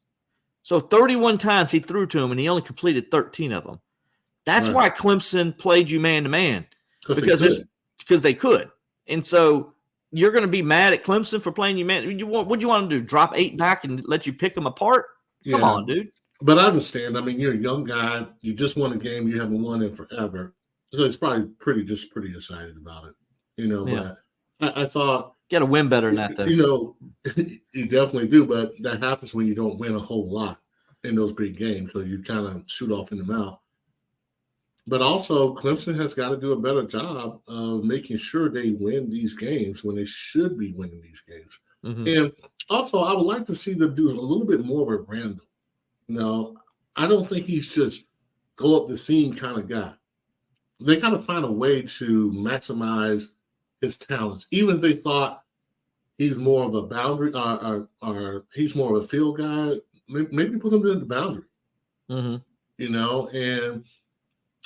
Speaker 1: So 31 times he threw to him, and he only completed 13 of them. That's why Clemson played you man-to-man. Because they could. And so you're going to be mad at Clemson for playing you man. What do you want to do, drop 8 back and let you pick them apart? Come on, dude.
Speaker 2: But I understand. I mean, you're a young guy. You just won a game you haven't won in forever. So it's probably pretty excited about it. But I thought
Speaker 1: got to win better than that, though.
Speaker 2: You definitely do, but that happens when you don't win a whole lot in those big games. So you kind of shoot off in the mouth. But also, Clemson has got to do a better job of making sure they win these games when they should be winning these games.
Speaker 1: Mm-hmm.
Speaker 2: And also, I would like to see them do a little bit more with Randall. I don't think he's just go up the seam kind of guy. They got to find a way to maximize his talents, even if they thought he's more of a boundary or he's more of a field guy. Maybe put him in the boundary.
Speaker 1: Mm-hmm.
Speaker 2: And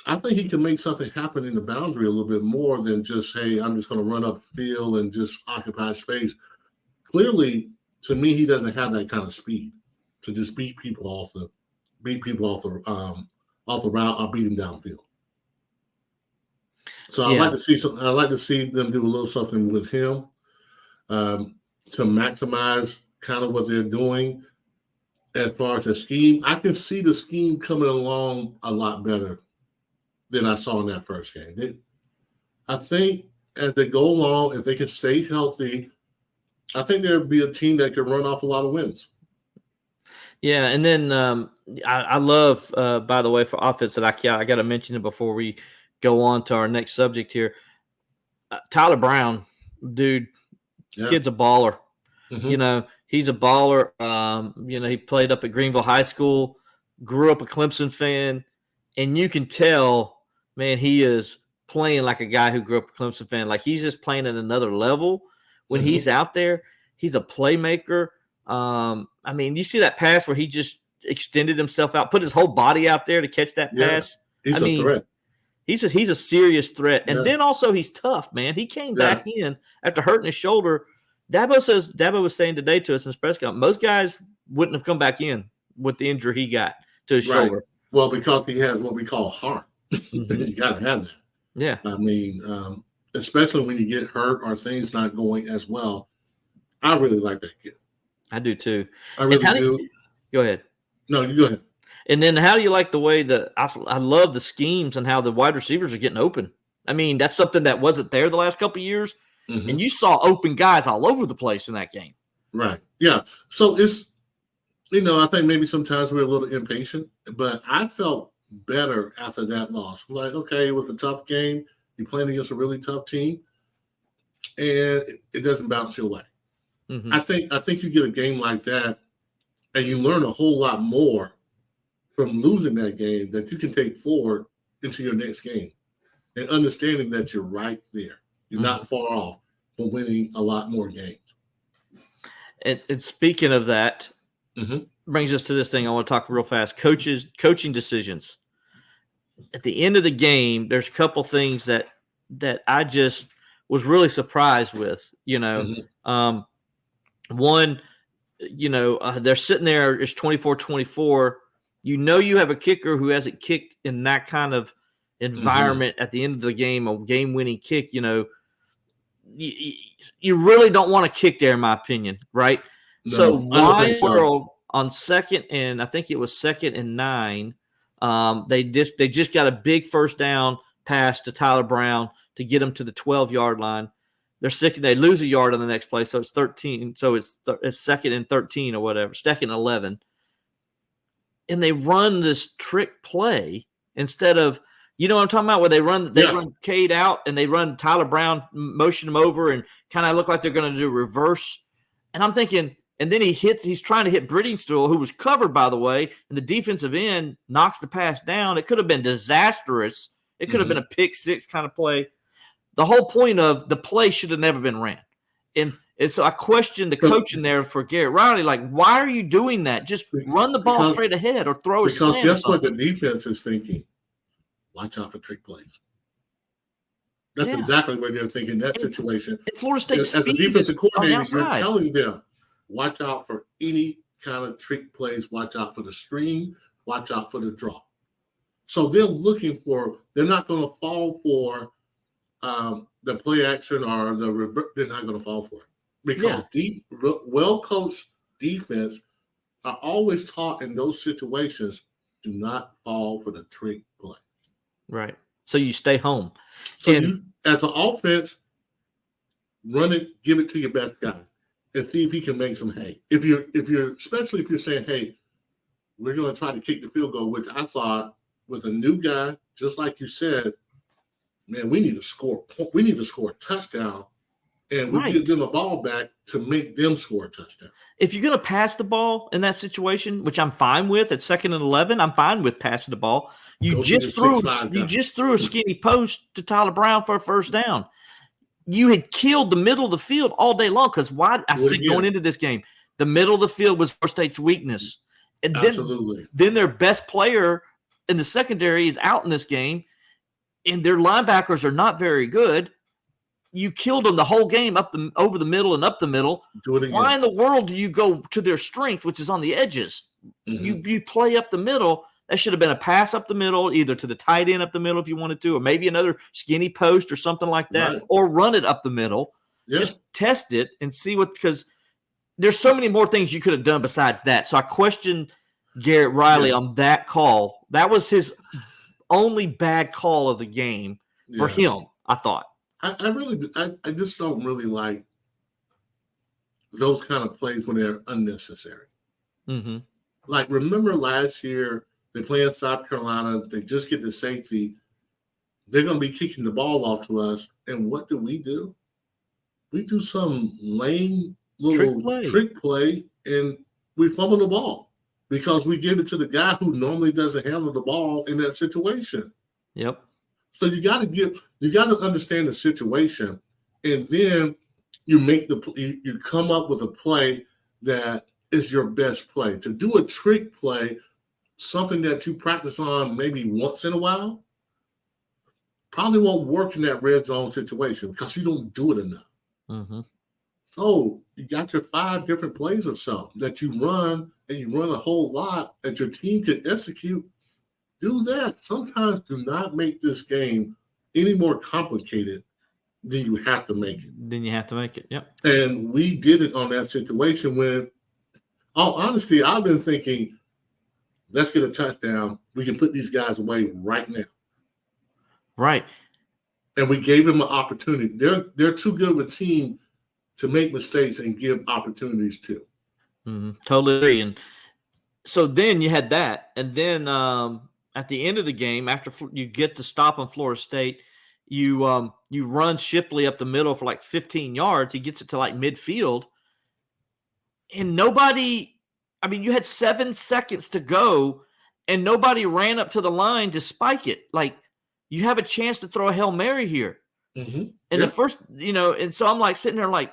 Speaker 2: I think he can make something happen in the boundary a little bit more than just, hey, I'm just going to run up the field and just occupy space. Clearly, to me, he doesn't have that kind of speed to just beat people off the route or beat them downfield. So I'd like to see them do a little something with him to maximize kind of what they're doing as far as the scheme. I can see the scheme coming along a lot better than I saw in that first game. I think as they go along, if they can stay healthy, I think there'd be a team that could run off a lot of wins.
Speaker 1: Yeah, and then I love, by the way, for offense that I got to mention it before we go on to our next subject here. Tyler Brown, dude, kid's a baller.
Speaker 2: Mm-hmm.
Speaker 1: He's a baller. He played up at Greenville High School, grew up a Clemson fan, and you can tell, man, he is playing like a guy who grew up a Clemson fan. Like he's just playing at another level. When he's out there, he's a playmaker. You see that pass where he just extended himself out, put his whole body out there to catch that pass.
Speaker 2: He's a threat.
Speaker 1: He's a serious threat. And then also he's tough, man. He came back in after hurting his shoulder. Dabo was saying today to us in his press conference, most guys wouldn't have come back in with the injury he got to his shoulder.
Speaker 2: Well, because he has what we call heart. You got to have that.
Speaker 1: Yeah.
Speaker 2: Especially when you get hurt or things not going as well. I really like that kid.
Speaker 1: I do too.
Speaker 2: I really do.
Speaker 1: Go ahead.
Speaker 2: No, you go ahead.
Speaker 1: And then how do you like the way that I love the schemes and how the wide receivers are getting open? That's something that wasn't there the last couple of years. Mm-hmm. And you saw open guys all over the place in that game.
Speaker 2: Right. Yeah. So it's, I think maybe sometimes we're a little impatient, but I felt better after that loss. Like, okay, it was a tough game. You're playing against a really tough team, and it doesn't bounce your way. Mm-hmm. I think you get a game like that, and you learn a whole lot more from losing that game that you can take forward into your next game, and understanding that you're right there. You're not far off from winning a lot more games.
Speaker 1: And speaking of that, brings us to this thing I want to talk real fast. Coaching decisions. At the end of the game, there's a couple things that I just was really surprised with. One, they're sitting there, it's 24-24. You have a kicker who hasn't kicked in that kind of environment at the end of the game, a game-winning kick. You really don't want to kick there, in my opinion, right? No, so why in the world on second and I think it was 2nd and 9, they just got a big first down pass to Tyler Brown to get him to the 12-yard line. They're sick and they lose a yard on the next play, so it's 13. So it's 2nd and 13 or whatever, 2nd and 11, and they run this trick play instead of. You know what I'm talking about? Where they run Cade out and they run Tyler Brown, motion him over, and kind of look like they're going to do reverse. And I'm thinking, and then he's trying to hit Brittingstool, who was covered, by the way, and the defensive end knocks the pass down. It could have been disastrous. It could have been a pick six kind of play. The whole point of the play should have never been ran. And so I questioned the coaching there for Garrett Riley. Like, why are you doing that? Just run the ball straight ahead or throw a slant.
Speaker 2: Because guess what the defense is thinking? Watch out for trick plays. That's exactly what they're thinking in that situation.
Speaker 1: Florida State
Speaker 2: as a defensive coordinator, you're telling them, watch out for any kind of trick plays. Watch out for the screen. Watch out for the draw. So they're not going to fall for the play action or the reverse. They're not going to fall for it. Because well-coached defense are always taught in those situations, do not fall for the trick play.
Speaker 1: Right. So you stay home.
Speaker 2: So you, as an offense, run it, give it to your best guy, and see if he can make some hay. Especially if you're saying, hey, we're going to try to kick the field goal, which I thought with a new guy, just like you said, man, we need to score. We need to score a touchdown, and we give them the ball back to make them score a touchdown.
Speaker 1: If you're going to pass the ball in that situation, which I'm fine with at 2nd and 11, I'm fine with passing the ball. You just threw a skinny post to Tyler Brown for a first down. You had killed the middle of the field all day long because I said going into this game, the middle of the field was Florida State's weakness. And then their best player in the secondary is out in this game, and their linebackers are not very good. You killed them the whole game over the middle and up the middle. Why in the world do you go to their strength, which is on the edges? Mm-hmm. You play up the middle. That should have been a pass up the middle, either to the tight end up the middle if you wanted to, or maybe another skinny post or something like that, or run it up the middle. Yeah. Just test it and see because there's so many more things you could have done besides that. So I question Garrett Riley on that call. That was his only bad call of the game for him, I thought.
Speaker 2: I just don't really like those kind of plays when they're unnecessary. Mm-hmm. Like, remember last year, they play in South Carolina, they just get the safety. They're going to be kicking the ball off to us. And what do? We do some lame little trick play, and we fumble the ball because we give it to the guy who normally doesn't handle the ball in that situation.
Speaker 1: Yep.
Speaker 2: So you got to understand the situation, and then you come up with a play that is your best play. To do a trick play, something that you practice on maybe once in a while, probably won't work in that red zone situation because you don't do it enough. Mm-hmm. So you got your 5 different plays or so that you run, and you run a whole lot that your team can execute. Do that. Sometimes do not make this game any more complicated than you have to make it.
Speaker 1: Yep.
Speaker 2: And we did it on that situation when, all honesty, I've been thinking, let's get a touchdown. We can put these guys away right now.
Speaker 1: Right.
Speaker 2: And we gave them an opportunity. They're too good of a team to make mistakes and give opportunities to.
Speaker 1: Mm-hmm. Totally agree. And so then you had that. And then at the end of the game, after you get the stop on Florida State, you run Shipley up the middle for like 15 yards. He gets it to like midfield. And you had 7 seconds to go, and nobody ran up to the line to spike it. Like, you have a chance to throw a Hail Mary here. Mm-hmm. And the first, and so I'm like sitting there like,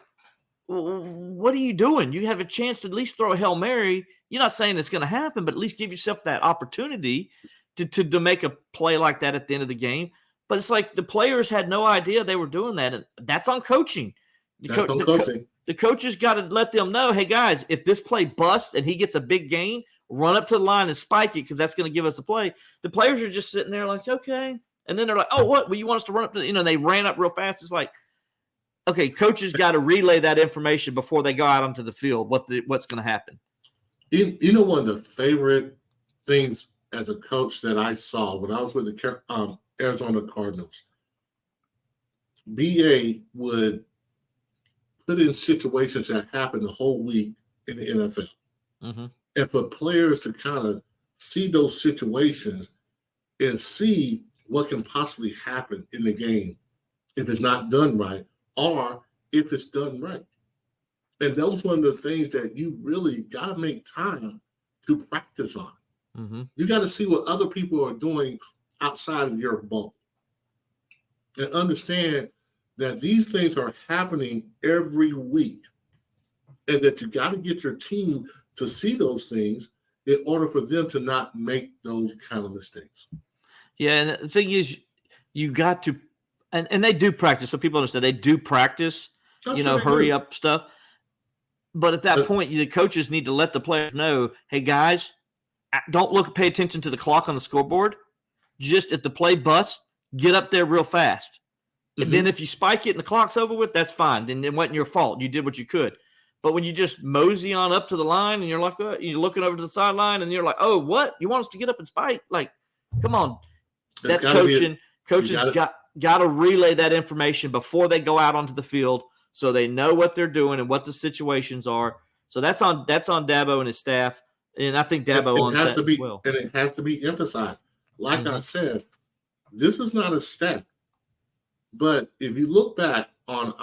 Speaker 1: what are you doing? You have a chance to at least throw a Hail Mary. You're not saying it's going to happen, but at least give yourself that opportunity to make a play like that at the end of the game. But it's like the players had no idea they were doing that. And that's on coaching. The coaches got to let them know, hey, guys, if this play busts and he gets a big gain, run up to the line and spike it because that's going to give us a play. The players are just sitting there like, okay. And then they're like, oh, what? Well, you want us to run up to, they ran up real fast. It's like, okay, coaches got to relay that information before they go out onto the field, what's going to happen.
Speaker 2: One of the favorite things as a coach that I saw when I was with the Arizona Cardinals, BA would put in situations that happen the whole week in the NFL. Mm-hmm. And for players to kind of see those situations and see what can possibly happen in the game if it's not done right or if it's done right. And those are one of the things that you really got to make time to practice on. Mm-hmm. You got to see what other people are doing outside of your bubble and understand that these things are happening every week and that you got to get your team to see those things in order for them to not make those kind of mistakes.
Speaker 1: Yeah, and the thing is, you got to, and they do practice, so people understand, they do practice, hurry up stuff. But at that point, the coaches need to let the players know, hey, guys, don't pay attention to the clock on the scoreboard. Just if the play busts, get up there real fast. And then if you spike it and the clock's over with, that's fine. Then it wasn't your fault. You did what you could. But when you just mosey on up to the line and you're like, you're looking over to the sideline and you're like, oh, what? You want us to get up and spike? Like, come on. That's coaching. Coaches got to relay that information before they go out onto the field so they know what they're doing and what the situations are. So that's on Dabo and his staff. And I think Dabo
Speaker 2: it has to be, well. And it has to be emphasized. Like I said, this is not a stat. But if you look back on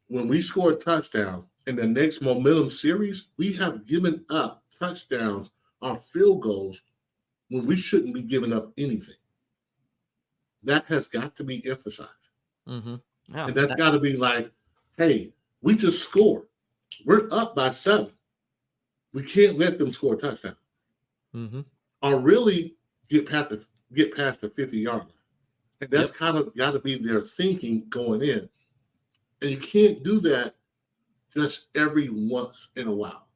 Speaker 2: when we score a touchdown in the next momentum series, we have given up touchdowns or field goals when we shouldn't be giving up anything. That has got to be emphasized.
Speaker 1: Mm-hmm. Yeah,
Speaker 2: and that's got to be like, hey, we just scored. We're up by 7. We can't let them score a touchdown.
Speaker 1: Mm-hmm.
Speaker 2: Or really get past the 50-yard line. And that's kind of got to be their thinking going in. And you can't do that just every once in a while.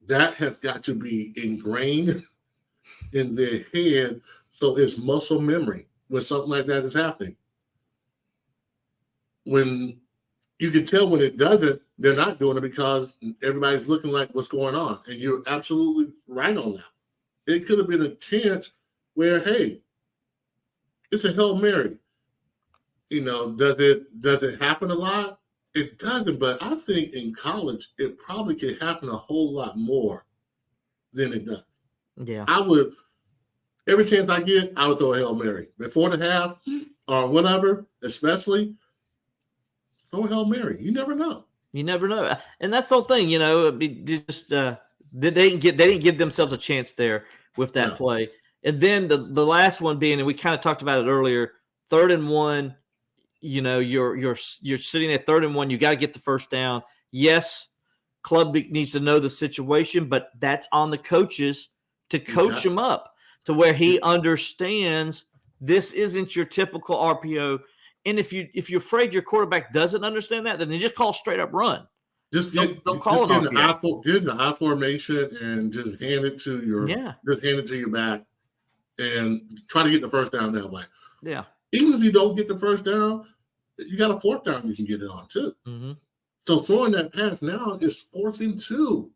Speaker 2: That has got to be ingrained in their head, so it's muscle memory when something like that is happening. When you can tell when it doesn't, they're not doing it because everybody's looking like what's going on. And you're absolutely right on that. It could have been a chance where, hey, it's a Hail Mary. Does it happen a lot? It doesn't, but I think in college it probably could happen a whole lot more than it does.
Speaker 1: Yeah.
Speaker 2: Every chance I get, I would throw a Hail Mary. Before the half or whatever, especially, throw a Hail Mary. You never know.
Speaker 1: You never know. And that's the whole thing, they didn't give themselves a chance there with that play. And then the last one being, and we kind of talked about it earlier, 3rd and 1, you're sitting there 3rd and 1, you got to get the first down. Yes, club needs to know the situation, but that's on the coaches to coach him up to where he understands this isn't your typical RPO. And if you're afraid your quarterback doesn't understand that, then they just call straight up run.
Speaker 2: Just get in the I formation and just hand it to your back and try to get the first down that way.
Speaker 1: Yeah.
Speaker 2: Even if you don't get the first down, you got a 4th down you can get it on too.
Speaker 1: Mm-hmm.
Speaker 2: So throwing that pass now is 4th and 2.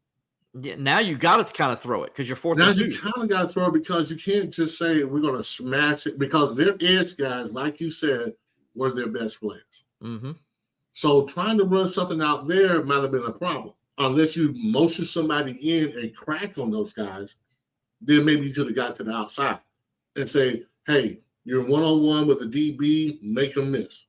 Speaker 1: Yeah, now you got to kind of throw it because you're 4th
Speaker 2: now
Speaker 1: and 2.
Speaker 2: You kind of got to throw it because you can't just say we're going to smash it because their edge guys, like you said, were their best players.
Speaker 1: Mm-hmm.
Speaker 2: So trying to run something out there might have been a problem. Unless you motion somebody in and crack on those guys, then maybe you could have got to the outside and say, hey, you're one-on-one with a DB, make them miss.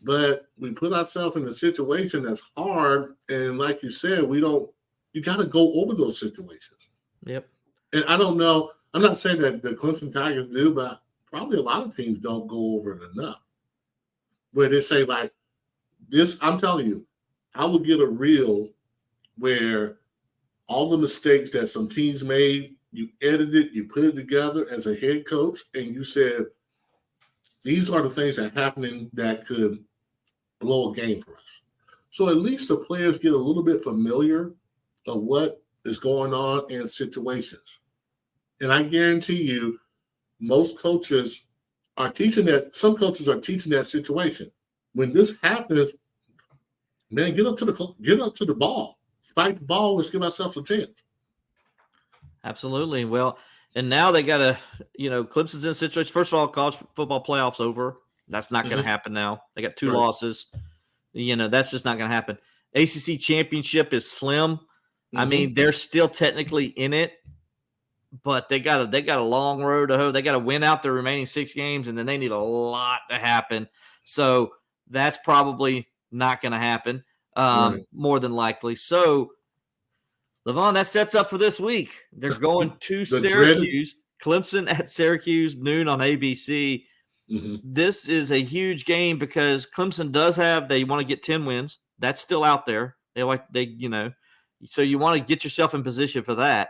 Speaker 2: But we put ourselves in a situation that's hard. And like you said, you got to go over those situations.
Speaker 1: Yep.
Speaker 2: And I don't know. I'm not saying that the Clemson Tigers do, but probably a lot of teams don't go over it enough. Where they say like this, I'm telling you, I would get a reel where all the mistakes that some teams made, you edited it, you put it together as a head coach, and you said, these are the things that are happening that could blow a game for us. So at least the players get a little bit familiar of what is going on in situations. And I guarantee you, most coaches are teaching that. Some coaches are teaching that situation. When this happens, man, get up to the ball. Spike the ball. Let's give ourselves a chance.
Speaker 1: Absolutely. Well, and now they got to, Clemson's in a situation. First of all, college football playoffs over. That's not going to happen now. They got 2 losses. That's just not going to happen. ACC championship is slim. I mean, they're still technically in it, but they got a long road to hoe. They got to win out their remaining 6 games, and then they need a lot to happen. So that's probably not going to happen, more than likely. So, Levon, that sets up for this week. They're going to Syracuse. Clemson at Syracuse, noon on ABC.
Speaker 2: Mm-hmm.
Speaker 1: This is a huge game because Clemson they want to get 10 wins. That's still out there. So you want to get yourself in position for that.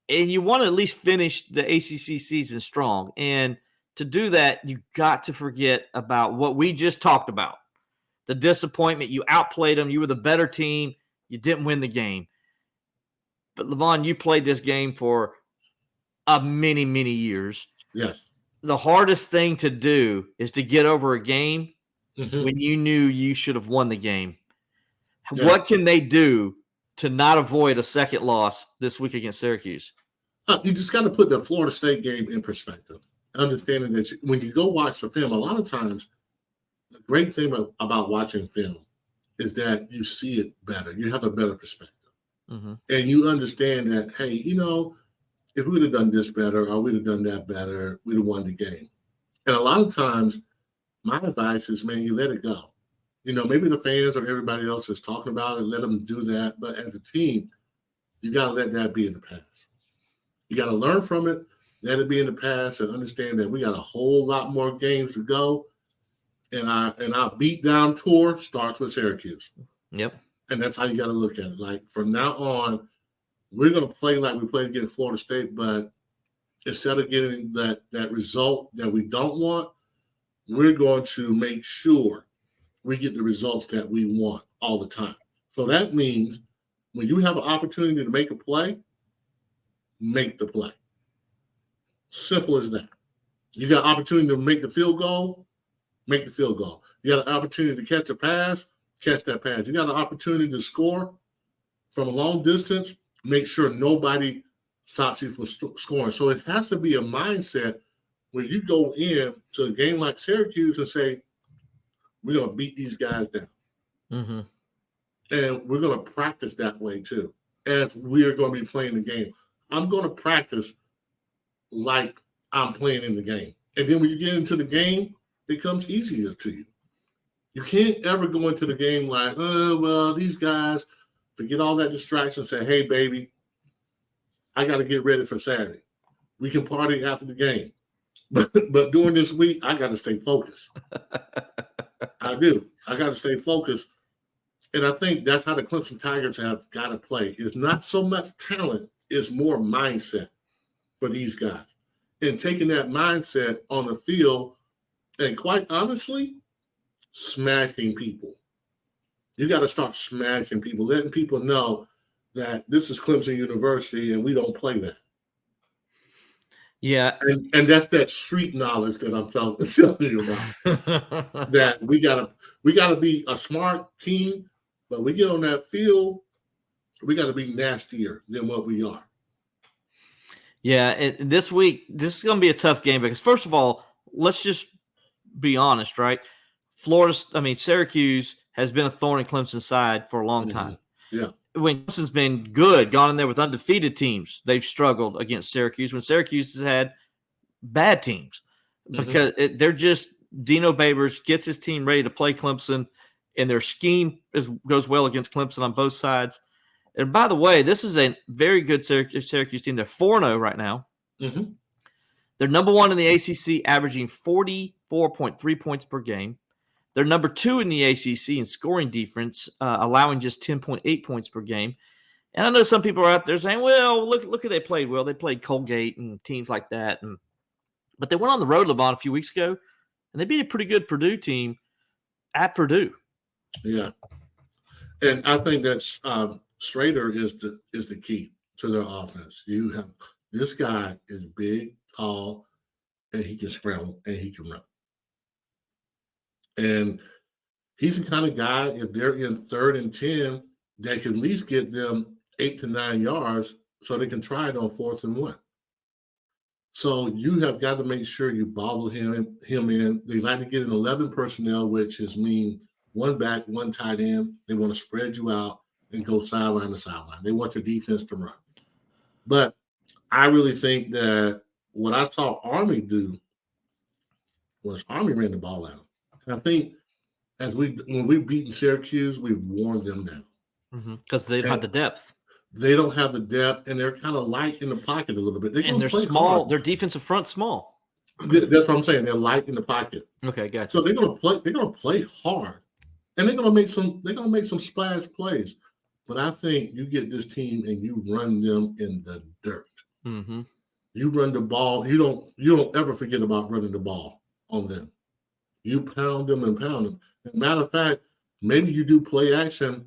Speaker 1: And you want to at least finish the ACC season strong. And to do that, you got to forget about what we just talked about. The disappointment. You outplayed them. You were the better team. You didn't win the game. But, Levon, you played this game for many, many years.
Speaker 2: Yes.
Speaker 1: The hardest thing to do is to get over a game when you knew you should have won the game. Yeah. What can they do to not avoid a second loss this week against Syracuse?
Speaker 2: You just got to put the Florida State game in perspective. Understanding that when you go watch the film, a lot of times the great thing about watching film is that you see it better. You have a better perspective. And you understand that, hey, if we would have done this better or we'd have done that better, we'd have won the game. And a lot of times, my advice is, man, you let it go. Maybe the fans or everybody else is talking about it, let them do that. But as a team, you got to let that be in the past. You got to learn from it, let it be in the past, and understand that we got a whole lot more games to go. And our beat down tour starts with Syracuse.
Speaker 1: Yep.
Speaker 2: And that's how you got to look at it. Like, from now on, we're going to play like we played against Florida State, but instead of getting that result that we don't want, we're going to make sure we get the results that we want all the time. So that means when you have an opportunity to make a play, make the play. Simple as that. You got an opportunity to make the field goal, make the field goal. You got an opportunity to catch a pass, catch that pass. You got an opportunity to score from a long distance, make sure nobody stops you from scoring. So it has to be a mindset when you go in to a game like Syracuse and say, we're going to beat these guys down.
Speaker 1: Mm-hmm.
Speaker 2: And we're going to practice that way too, as we're going to be playing the game. I'm going to practice like I'm playing in the game. And then when you get into the game, it comes easier to you. You can't ever go into the game like, oh, well, these guys, forget all that distraction and say, hey, baby, I got to get ready for Saturday. We can party after the game. But during this week, I got to stay focused. I do. I got to stay focused. And I think that's how the Clemson Tigers have got to play. It's not so much talent, it's more mindset for these guys. And taking that mindset on the field and, quite honestly, smashing people. You got to start smashing people, letting people know that this is Clemson University and we don't play that.
Speaker 1: Yeah.
Speaker 2: And that's that street knowledge that I'm telling you about. That we gotta be a smart team, but we get on that field, we got to be nastier than what we are.
Speaker 1: Yeah, this week, this is going to be a tough game because, first of all, let's just be honest, right? Syracuse has been a thorn in Clemson's side for a long time.
Speaker 2: Yeah.
Speaker 1: When Clemson's been good, gone in there with undefeated teams, they've struggled against Syracuse. When Syracuse has had bad teams, because they're just Dino Babers gets his team ready to play Clemson, and their scheme goes well against Clemson on both sides. And by the way, this is a very good Syracuse team. They're 4-0 right now.
Speaker 2: Mm-hmm.
Speaker 1: They're number one in the ACC, averaging 44.3 points per game. They're number two in the ACC in scoring defense, allowing just 10.8 points per game. And I know some people are out there saying, well, look who they played. Well, they played Colgate and teams like that. But they went on the road, Levon, a few weeks ago, and they beat a pretty good Purdue team at Purdue.
Speaker 2: Yeah. And I think that's Schrader is the key to their offense. You have this guy is big, tall, and he can scramble and he can run. And he's the kind of guy, if they're in 3rd and 10, that can at least get them 8 to 9 yards so they can try it on 4th and 1. So you have got to make sure you bottle him in. They like to get an 11 personnel, which is mean one back, one tight end. They want to spread you out and go sideline to sideline. They want your defense to run. But I really think that what I saw Army do was Army ran the ball out. And I think when we've beaten Syracuse, we've worn them down.
Speaker 1: Because they don't have the depth.
Speaker 2: They don't have the depth, and they're kind of light in the pocket a little bit.
Speaker 1: They're small. Hard. Their defensive front small.
Speaker 2: That's what I'm saying. They're light in the pocket.
Speaker 1: Okay, gotcha.
Speaker 2: So they're gonna play. They're gonna play hard, and they're gonna make some splash plays. But I think you get this team and you run them in the dirt.
Speaker 1: Mm-hmm.
Speaker 2: You run the ball. You don't ever forget about running the ball on them. You pound them and pound them. As a matter of fact, maybe you do play action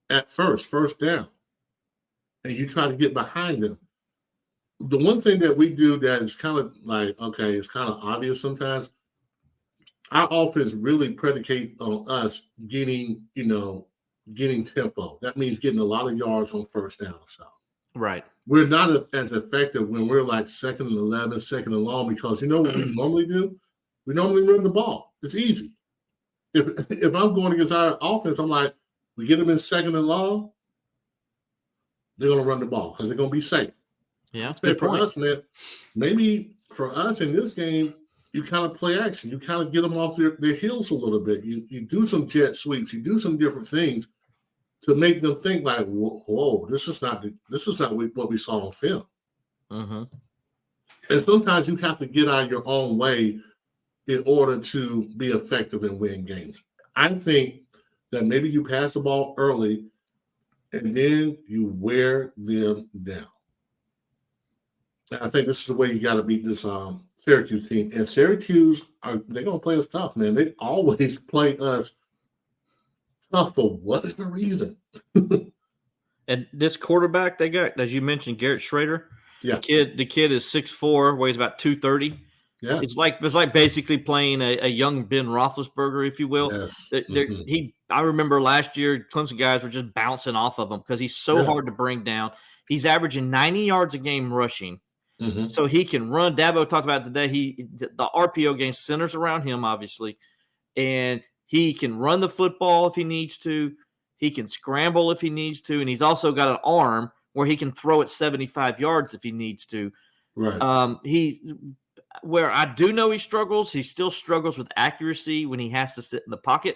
Speaker 2: at first down, and you try to get behind them. The one thing that we do that is kind of like, okay, it's kind of obvious sometimes. Our offense really predicates on us getting tempo. That means getting a lot of yards on 1st down. So
Speaker 1: right.
Speaker 2: We're not as effective when we're like 2nd and 11, 2nd and long, because you know what we normally do? We normally run the ball. It's easy. If I'm going against our offense, I'm like, we get them in 2nd and long, they're going to run the ball because they're going to be safe.
Speaker 1: Yeah,
Speaker 2: But
Speaker 1: good
Speaker 2: for
Speaker 1: point.
Speaker 2: us, man, maybe for us in this game, you kind of play action. You kind of get them off their heels a little bit. You do some jet sweeps. You do some different things to make them think like, whoa, this is not what we saw on film.
Speaker 1: Mm-hmm.
Speaker 2: And sometimes you have to get out of your own way in order to be effective and win games. I think that maybe you pass the ball early and then you wear them down. And I think this is the way you got to beat this Syracuse team. And Syracuse, they're going to play us tough, man. They always play us tough for whatever reason.
Speaker 1: And this quarterback they got, as you mentioned, Garrett Schrader.
Speaker 2: Yeah.
Speaker 1: The kid is 6'4", weighs about 230.
Speaker 2: Yeah.
Speaker 1: It's like basically playing a young Ben Roethlisberger, if you will.
Speaker 2: Yes.
Speaker 1: I remember last year, Clemson guys were just bouncing off of him because he's so hard to bring down. He's averaging 90 yards a game rushing, so he can run. Dabo talked about it today. The RPO game centers around him, obviously, and he can run the football if he needs to. He can scramble if he needs to, and he's also got an arm where he can throw it 75 yards if he needs to.
Speaker 2: Right.
Speaker 1: Where I do know he still struggles with accuracy when he has to sit in the pocket.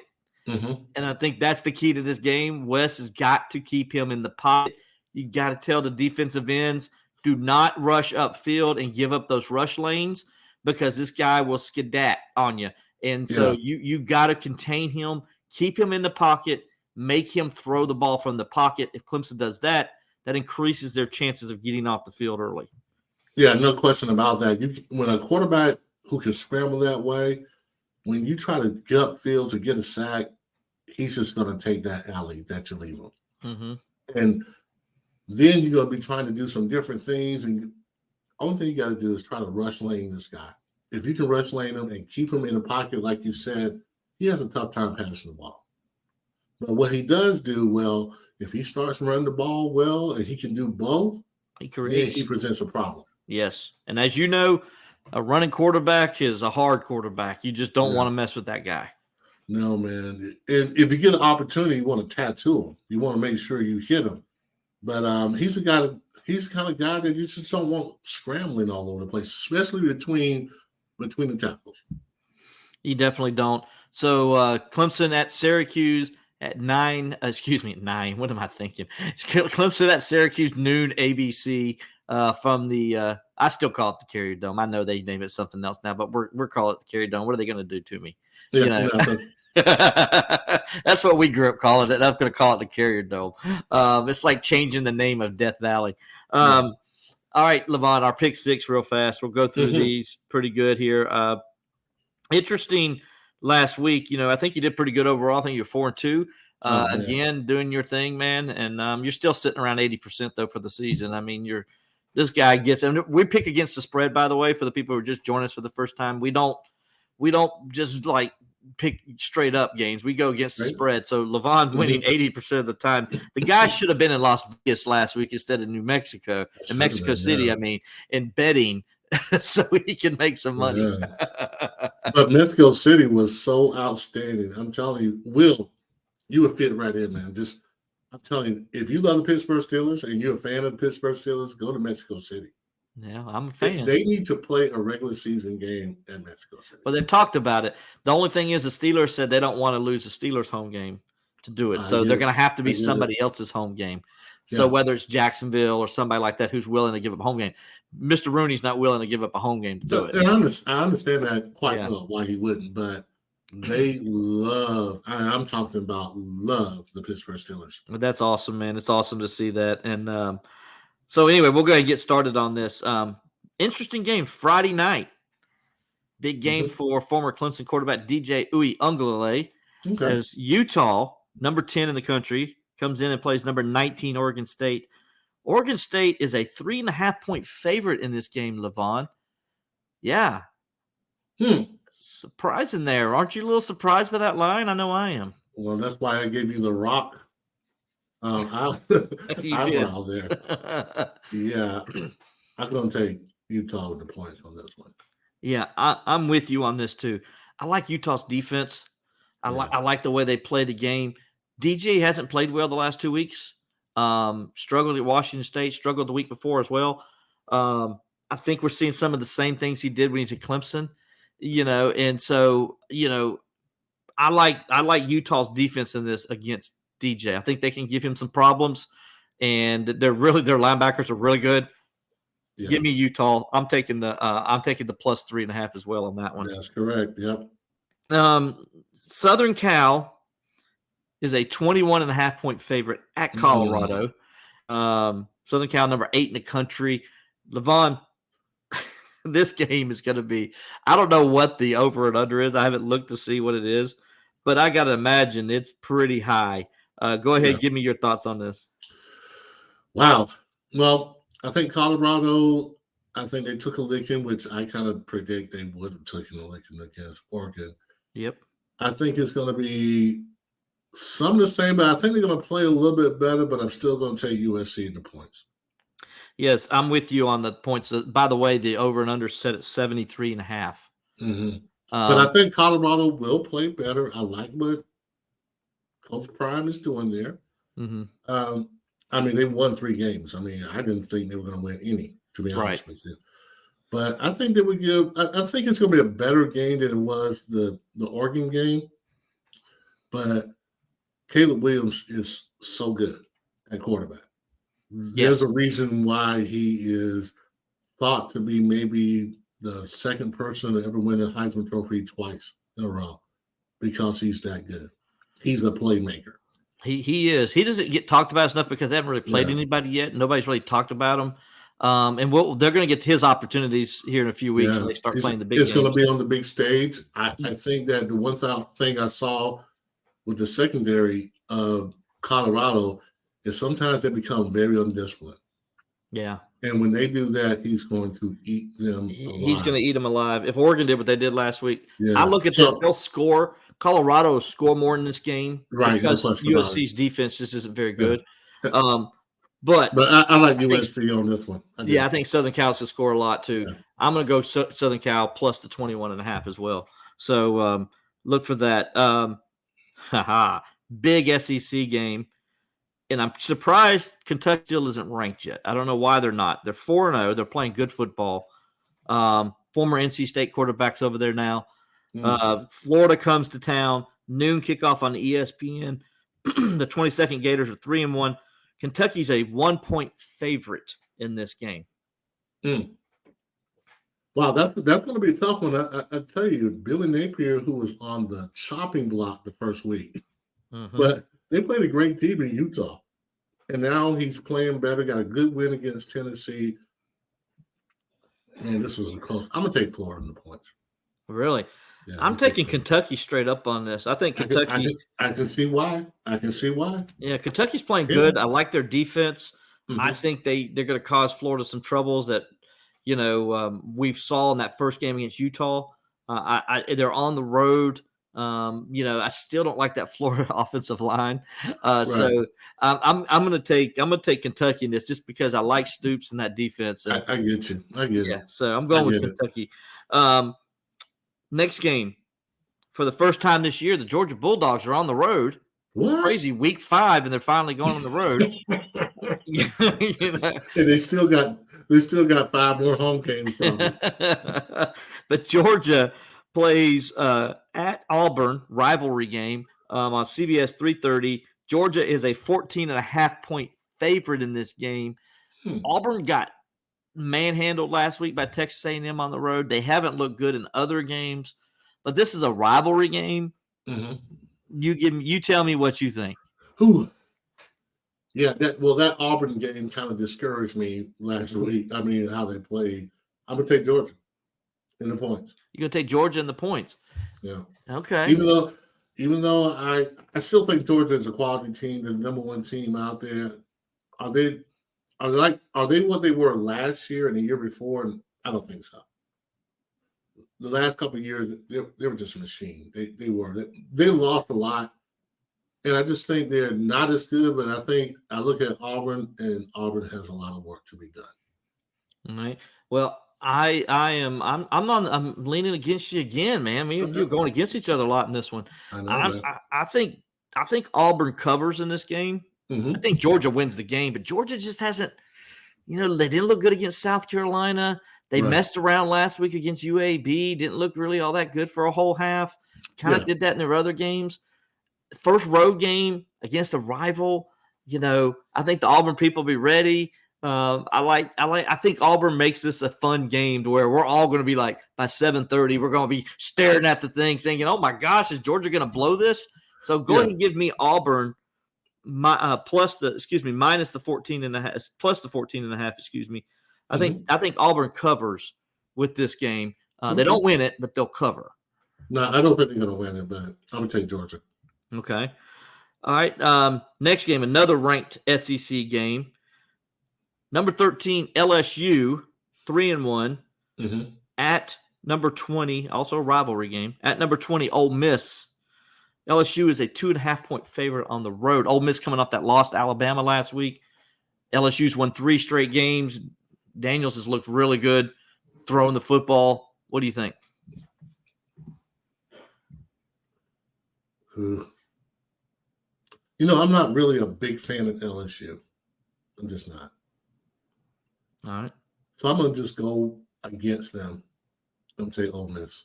Speaker 2: Mm-hmm.
Speaker 1: And I think that's the key to this game. Wes has got to keep him in the pocket. You got to tell the defensive ends, do not rush upfield and give up those rush lanes because this guy will skedat on you. And so you got to contain him, keep him in the pocket, make him throw the ball from the pocket. If Clemson does that, that increases their chances of getting off the field early.
Speaker 2: Yeah, no question about that. When a quarterback who can scramble that way, when you try to get upfield to get a sack, he's just going to take that alley that you leave him.
Speaker 1: Mm-hmm.
Speaker 2: And then you're going to be trying to do some different things. And the only thing you got to do is try to rush lane this guy. If you can rush lane him and keep him in the pocket, like you said, he has a tough time passing the ball. But what he does do well, if he starts running the ball well and he can do both, then he presents a problem.
Speaker 1: Yes. And as you know, a running quarterback is a hard quarterback. You just don't want to mess with that guy.
Speaker 2: No, man. And if you get an opportunity, you want to tattoo him. You want to make sure you hit him. But he's the kind of guy that you just don't want scrambling all over the place, especially between the tackles.
Speaker 1: You definitely don't. So Clemson at Syracuse at 9. 9. What am I thinking? It's Clemson at Syracuse, noon ABC. From the I still call it the Carrier Dome. I know they name it something else now, but we're calling it the Carrier Dome. What are they going to do to me?
Speaker 2: Yeah,
Speaker 1: that's what we grew up calling it. I'm going to call it the Carrier Dome. It's like changing the name of Death Valley. All right, Levon, our pick six real fast. We'll go through these pretty good here. Interesting last week. I think you did pretty good overall. I think you're 4-2. Again, doing your thing, man. And you're still sitting around 80% though for the season. I mean, this guy gets, and we pick against the spread, by the way, for the people who are just joining us for the first time. We don't just like pick straight up games. We go against the spread. So Levon winning 80% of the time. The guy should have been in Las Vegas last week instead of Mexico City. I mean, and betting so he can make some money.
Speaker 2: Yeah. But Mexico City was so outstanding. I'm telling you, Will, you would fit right in, man. I'm telling you, if you love the Pittsburgh Steelers and you're a fan of the Pittsburgh Steelers, go to Mexico City.
Speaker 1: Yeah, I'm a fan.
Speaker 2: They need to play a regular season game at Mexico City.
Speaker 1: Well, they've talked about it. The only thing is the Steelers said they don't want to lose the Steelers' home game to do it. So they're going to have to be somebody else's home game. So whether it's Jacksonville or somebody like that who's willing to give up a home game. Mr. Rooney's not willing to give up a home game to do it.
Speaker 2: I understand that quite well why he wouldn't, but they love the Pittsburgh Steelers.
Speaker 1: That's awesome, man. It's awesome to see that. And so anyway, we'll go ahead and get started on this. Interesting game Friday night. Big game for former Clemson quarterback DJ Uiagalelei as Utah, number 10 in the country, comes in and plays number 19 Oregon State. Oregon State is a 3.5-point favorite in this game, Levon. Yeah. Surprising there. Aren't you a little surprised by that line? I know I am.
Speaker 2: Well, that's why I gave you the rock eyebrow there. Yeah. I'm going to take Utah with the points on this one.
Speaker 1: Yeah, I'm with you on this too. I like Utah's defense. I like the way they play the game. DJ hasn't played well the last 2 weeks. Struggled at Washington State, struggled the week before as well. I think we're seeing some of the same things he did when he's at Clemson, and so, I like Utah's defense in this against DJ. I think they can give him some problems, and their linebackers are really good.
Speaker 2: Yeah.
Speaker 1: Give me Utah. I'm taking the plus 3.5 as well on that one.
Speaker 2: That's correct. Yep.
Speaker 1: Southern Cal is a 21.5-point favorite at Colorado. Southern Cal, number 8 in the country. Levon, this game is going to be, I don't know what the over and under is. I haven't looked to see what it is, but I got to imagine it's pretty high. Go ahead. Give me your thoughts on this.
Speaker 2: Wow. Well, I think Colorado, I think they took a licking, which I kind of predict they would have taken a licking against Oregon.
Speaker 1: Yep.
Speaker 2: I think it's going to be some of the same, but I think they're going to play a little bit better, but I'm still going to take USC in the points.
Speaker 1: Yes, I'm with you on the points. By the way, the over and under set at 73.5.
Speaker 2: Mm-hmm. But I think Colorado will play better. I like what Coach Prime is doing there.
Speaker 1: Mm-hmm.
Speaker 2: I mean, they won 3 games. I mean, I didn't think they were going to win any, to be honest with you. But I think they would give. I think it's going to be a better game than it was the Oregon game. But Caleb Williams is so good at quarterback. There's a reason why he is thought to be maybe the second person to ever win a Heisman Trophy twice in a row, because he's that good. He's a playmaker.
Speaker 1: He is. He doesn't get talked about enough because they haven't really played anybody yet. Nobody's really talked about him. And they're going to get his opportunities here in a few weeks when they start playing the big games.
Speaker 2: It's going to be on the big stage. I think that the one thing I saw with the secondary of Colorado is sometimes they become very undisciplined.
Speaker 1: Yeah.
Speaker 2: And when they do that, he's going to eat them alive.
Speaker 1: He's going to eat them alive. If Oregon did what they did last week, I look at this, they'll score. Colorado will score more in this game because USC's defense just isn't very good.
Speaker 2: Yeah.
Speaker 1: But
Speaker 2: I like USC on this one.
Speaker 1: I think Southern Cal's to score a lot too. Yeah. I'm going to go Southern Cal plus the 21.5 as well. So look for that. Big SEC game. And I'm surprised Kentucky still isn't ranked yet. I don't know why they're not. They're 4-0. They're playing good football. Former NC State quarterbacks over there now. Florida comes to town. Noon kickoff on ESPN. The 22nd Gators are 3-1. Kentucky's a 1-point favorite in this game.
Speaker 2: Wow, that's going to be a tough one. I tell you, Billy Napier, who was on the chopping block the first week, but they played a great team in Utah, and now he's playing better. Got a good win against Tennessee. Man, this was a close. I'm going to take Florida in the points.
Speaker 1: Really? Yeah, I'm taking Kentucky straight up on this. I think Kentucky.
Speaker 2: I can see why.
Speaker 1: Yeah, Kentucky's playing good. I like their defense. I think they're going to cause Florida some troubles that, we've saw in that first game against Utah. They're on the road. I still don't like that Florida offensive line. So I'm going to take Kentucky in this just because I like Stoops and that defense. And,
Speaker 2: I get you. I get it.
Speaker 1: So I'm going with Kentucky. Next game, for the first time this year, the Georgia Bulldogs are on the road.
Speaker 2: What?
Speaker 1: Crazy, week 5, and they're finally going on the road.
Speaker 2: And they still got 5 more home games.
Speaker 1: But Georgia plays at Auburn, rivalry game on CBS 3:30. Georgia is a 14.5-point favorite in this game. Auburn got manhandled last week by Texas A&M on the road. They haven't looked good in other games, but this is a rivalry game. You tell me what you think.
Speaker 2: Yeah, that Auburn game kind of discouraged me last week. I mean, how they played. I'm gonna take Georgia in the points.
Speaker 1: You're gonna take Georgia in the points.
Speaker 2: Yeah.
Speaker 1: Okay.
Speaker 2: Even though I still think Georgia is a quality team, the number 1 team out there. Are they what they were last year and the year before? And I don't think so. The last couple of years, they were just a machine. They lost a lot, and I just think they're not as good. But I look at Auburn, and Auburn has a lot of work to be done.
Speaker 1: All right. Well, I'm leaning against you again, man. You're going against each other a lot in this one.
Speaker 2: I know.
Speaker 1: I think Auburn covers in this game. I think Georgia wins the game, but Georgia just hasn't They didn't look good against South Carolina. They messed around last week against UAB. Didn't look really all that good for a whole half. Kind of did that in their other games. First road game against a rival. I think the Auburn people will be ready. I think Auburn makes this a fun game to where we're all going to be like by 7:30, we're going to be staring at the thing thinking, oh my gosh, is Georgia going to blow this? So go ahead and give me Auburn minus the 14.5, plus the 14.5, excuse me. I think Auburn covers with this game. They don't win it, but they'll cover.
Speaker 2: No, I don't think they're going to win it, but I'm going to take Georgia.
Speaker 1: Okay. All right. Next game, another ranked SEC game. Number 13, LSU, 3-1. At number 20, also a rivalry game. At number 20, Ole Miss. LSU is a 2.5-point favorite on the road. Ole Miss coming off that loss to Alabama last week. LSU's won 3 straight games. Daniels has looked really good throwing the football. What do you think?
Speaker 2: I'm not really a big fan of LSU. I'm just not.
Speaker 1: All right.
Speaker 2: So I'm going to just go against them. I'm going to say Ole Miss.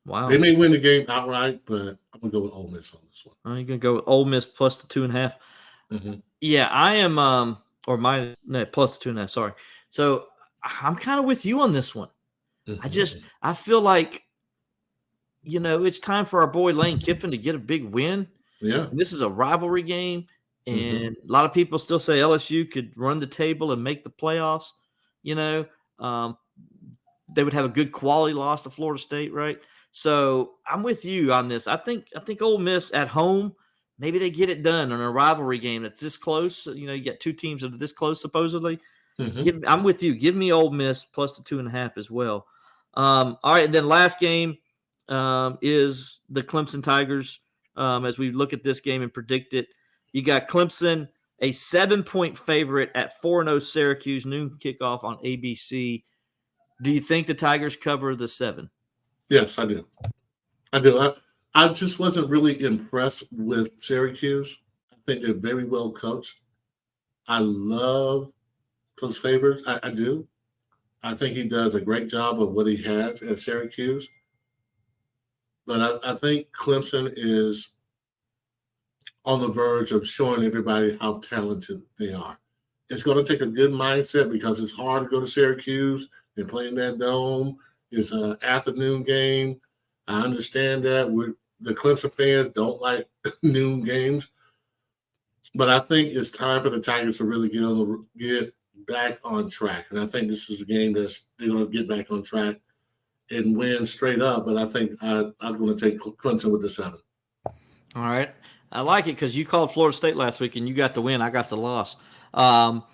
Speaker 1: Wow.
Speaker 2: They may win the game outright, but I'm going to go with Ole Miss on this one.
Speaker 1: Are you going to go with Ole Miss plus the 2.5? Yeah, I am, plus the 2.5, sorry. So I'm kind of with you on this one. I feel like, it's time for our boy Lane Kiffin to get a big win.
Speaker 2: Yeah.
Speaker 1: And this is a rivalry game, and a lot of people still say LSU could run the table and make the playoffs. They would have a good quality loss to Florida State, right? So I'm with you on this. I think Ole Miss at home, maybe they get it done on a rivalry game that's this close. You get 2 teams that are this close, supposedly. I'm with you. Give me Ole Miss plus the 2.5 as well. All right, and then last game is the Clemson Tigers. As we look at this game and predict it, you got Clemson, a 7-point favorite at 4-0 Syracuse, noon kickoff on ABC. Do you think the Tigers cover the 7?
Speaker 2: Yes, I do. I just wasn't really impressed with Syracuse. I think they're very well coached. I love Coach Favors. I do. I think he does a great job of what he has at Syracuse. But I think Clemson is on the verge of showing everybody how talented they are. It's going to take a good mindset because it's hard to go to Syracuse and play in that dome. It's an afternoon game. I understand that. The Clemson fans don't like noon games. But I think it's time for the Tigers to really get back on track. And I think this is the game they're going to get back on track and win straight up. But I think I'm going to take Clemson with the 7.
Speaker 1: All right. I like it because you called Florida State last week and you got the win. I got the loss. But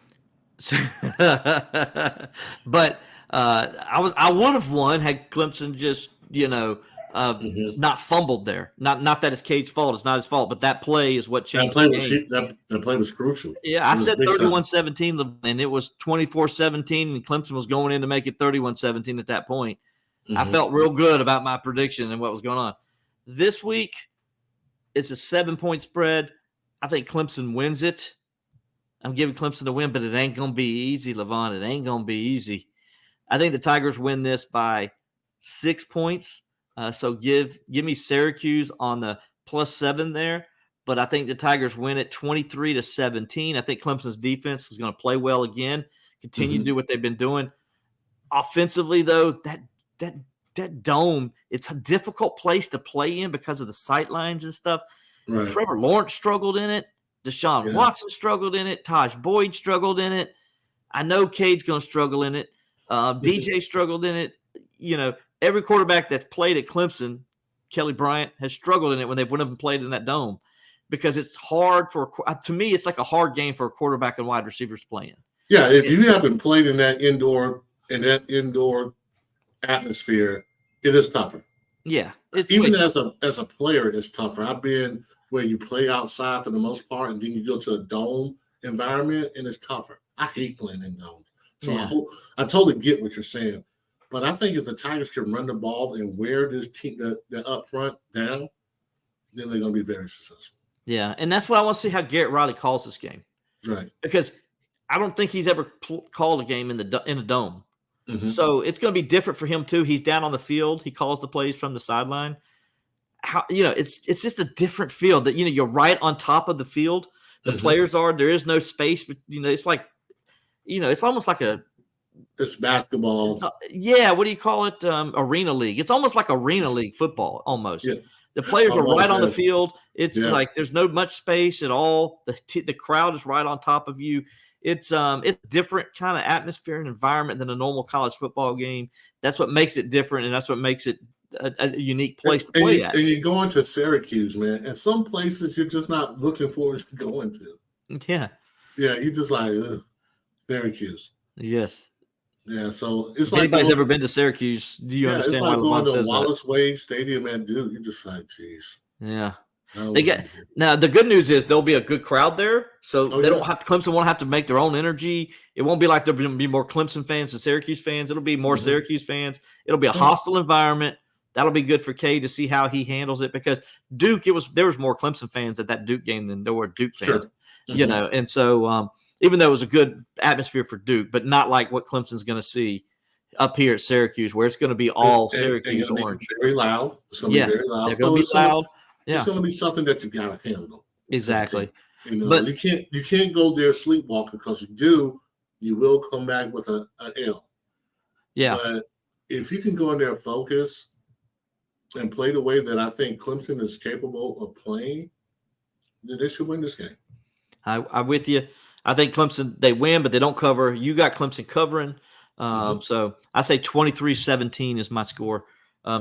Speaker 1: I would have won had Clemson just not fumbled there. Not that it's Cade's fault. It's not his fault. But that play is what changed the game.
Speaker 2: That play was crucial.
Speaker 1: Yeah, I said 31-17, and it was 24-17, and Clemson was going in to make it 31-17 at that point. I felt real good about my prediction and what was going on. This week, it's a 7-point spread. I think Clemson wins it. I'm giving Clemson a win, but it ain't going to be easy, Levon. It ain't going to be easy. I think the Tigers win this by 6 points. So give me Syracuse on the +7 there. But I think the Tigers win it 23-17. I think Clemson's defense is going to play well again, continue to do what they've been doing. Offensively, though, that dome, it's a difficult place to play in because of the sight lines and stuff. Right. Trevor Lawrence struggled in it. Deshaun Watson struggled in it. Taj Boyd struggled in it. I know Cade's going to struggle in it. DJ struggled in it. Every quarterback that's played at Clemson, Kelly Bryant, has struggled in it when they went up and played in that dome because it's hard to me, it's like a hard game for a quarterback and wide receivers playing.
Speaker 2: Yeah, if you haven't played in that indoor atmosphere, it is tougher.
Speaker 1: Yeah.
Speaker 2: Even as a player, it's tougher. I've been where you play outside for the most part, and then you go to a dome environment, and it's tougher. I hate playing in domes. So I totally get what you're saying. But I think if the Tigers can run the ball and wear this team, the up front down, then they're going to be very successful.
Speaker 1: Yeah, and that's why I want to see how Garrett Riley calls this game.
Speaker 2: Right.
Speaker 1: Because I don't think he's ever called a game in a dome.
Speaker 2: Mm-hmm.
Speaker 1: So it's going to be different for him too. He's down on the field. He calls the plays from the sideline. It's just a different field that, you're right on top of the field. The players are, there is no space, but it's like, it's almost like
Speaker 2: it's basketball.
Speaker 1: What do you call it? Arena league. It's almost like arena league football almost.
Speaker 2: Yeah.
Speaker 1: The players are right on the
Speaker 2: yes.
Speaker 1: field. It's like there's no much space at all. The crowd is right on top of you. It's a different kind of atmosphere and environment than a normal college football game. That's what makes it different, and that's what makes it a unique place to play at.
Speaker 2: And you're going to Syracuse, man. And some places you're just not looking forward to going to.
Speaker 1: Yeah.
Speaker 2: Yeah, you're just like, Syracuse.
Speaker 1: Yes.
Speaker 2: Yeah, so it's
Speaker 1: if
Speaker 2: like
Speaker 1: anybody's ever been to Syracuse, do you understand why
Speaker 2: Levon
Speaker 1: says that?
Speaker 2: It's like going to Wallace Wade Stadium at Duke. You're just like, geez.
Speaker 1: Yeah. Now the good news is there'll be a good crowd there, so Clemson won't have to make their own energy. It won't be like there'll be more Clemson fans than Syracuse fans. It'll be more Syracuse fans. It'll be a hostile environment. That'll be good for Kay to see how he handles it, because Duke, there was more Clemson fans at that Duke game than there were Duke fans.
Speaker 2: Sure.
Speaker 1: And so even though it was a good atmosphere for Duke, but not like what Clemson's going to see up here at Syracuse, where it's going to be all Syracuse orange.
Speaker 2: Very loud. It's going to be very loud.
Speaker 1: They're going to be loud.
Speaker 2: It's going to be something that you got to handle.
Speaker 1: Exactly.
Speaker 2: But you can't go there sleepwalking, because you will come back with an L.
Speaker 1: Yeah.
Speaker 2: But if you can go in there, focus, and play the way that I think Clemson is capable of playing, then they should win this game.
Speaker 1: I'm with you. I think Clemson, they win, but they don't cover. You got Clemson covering. So I say 23-17 is my score.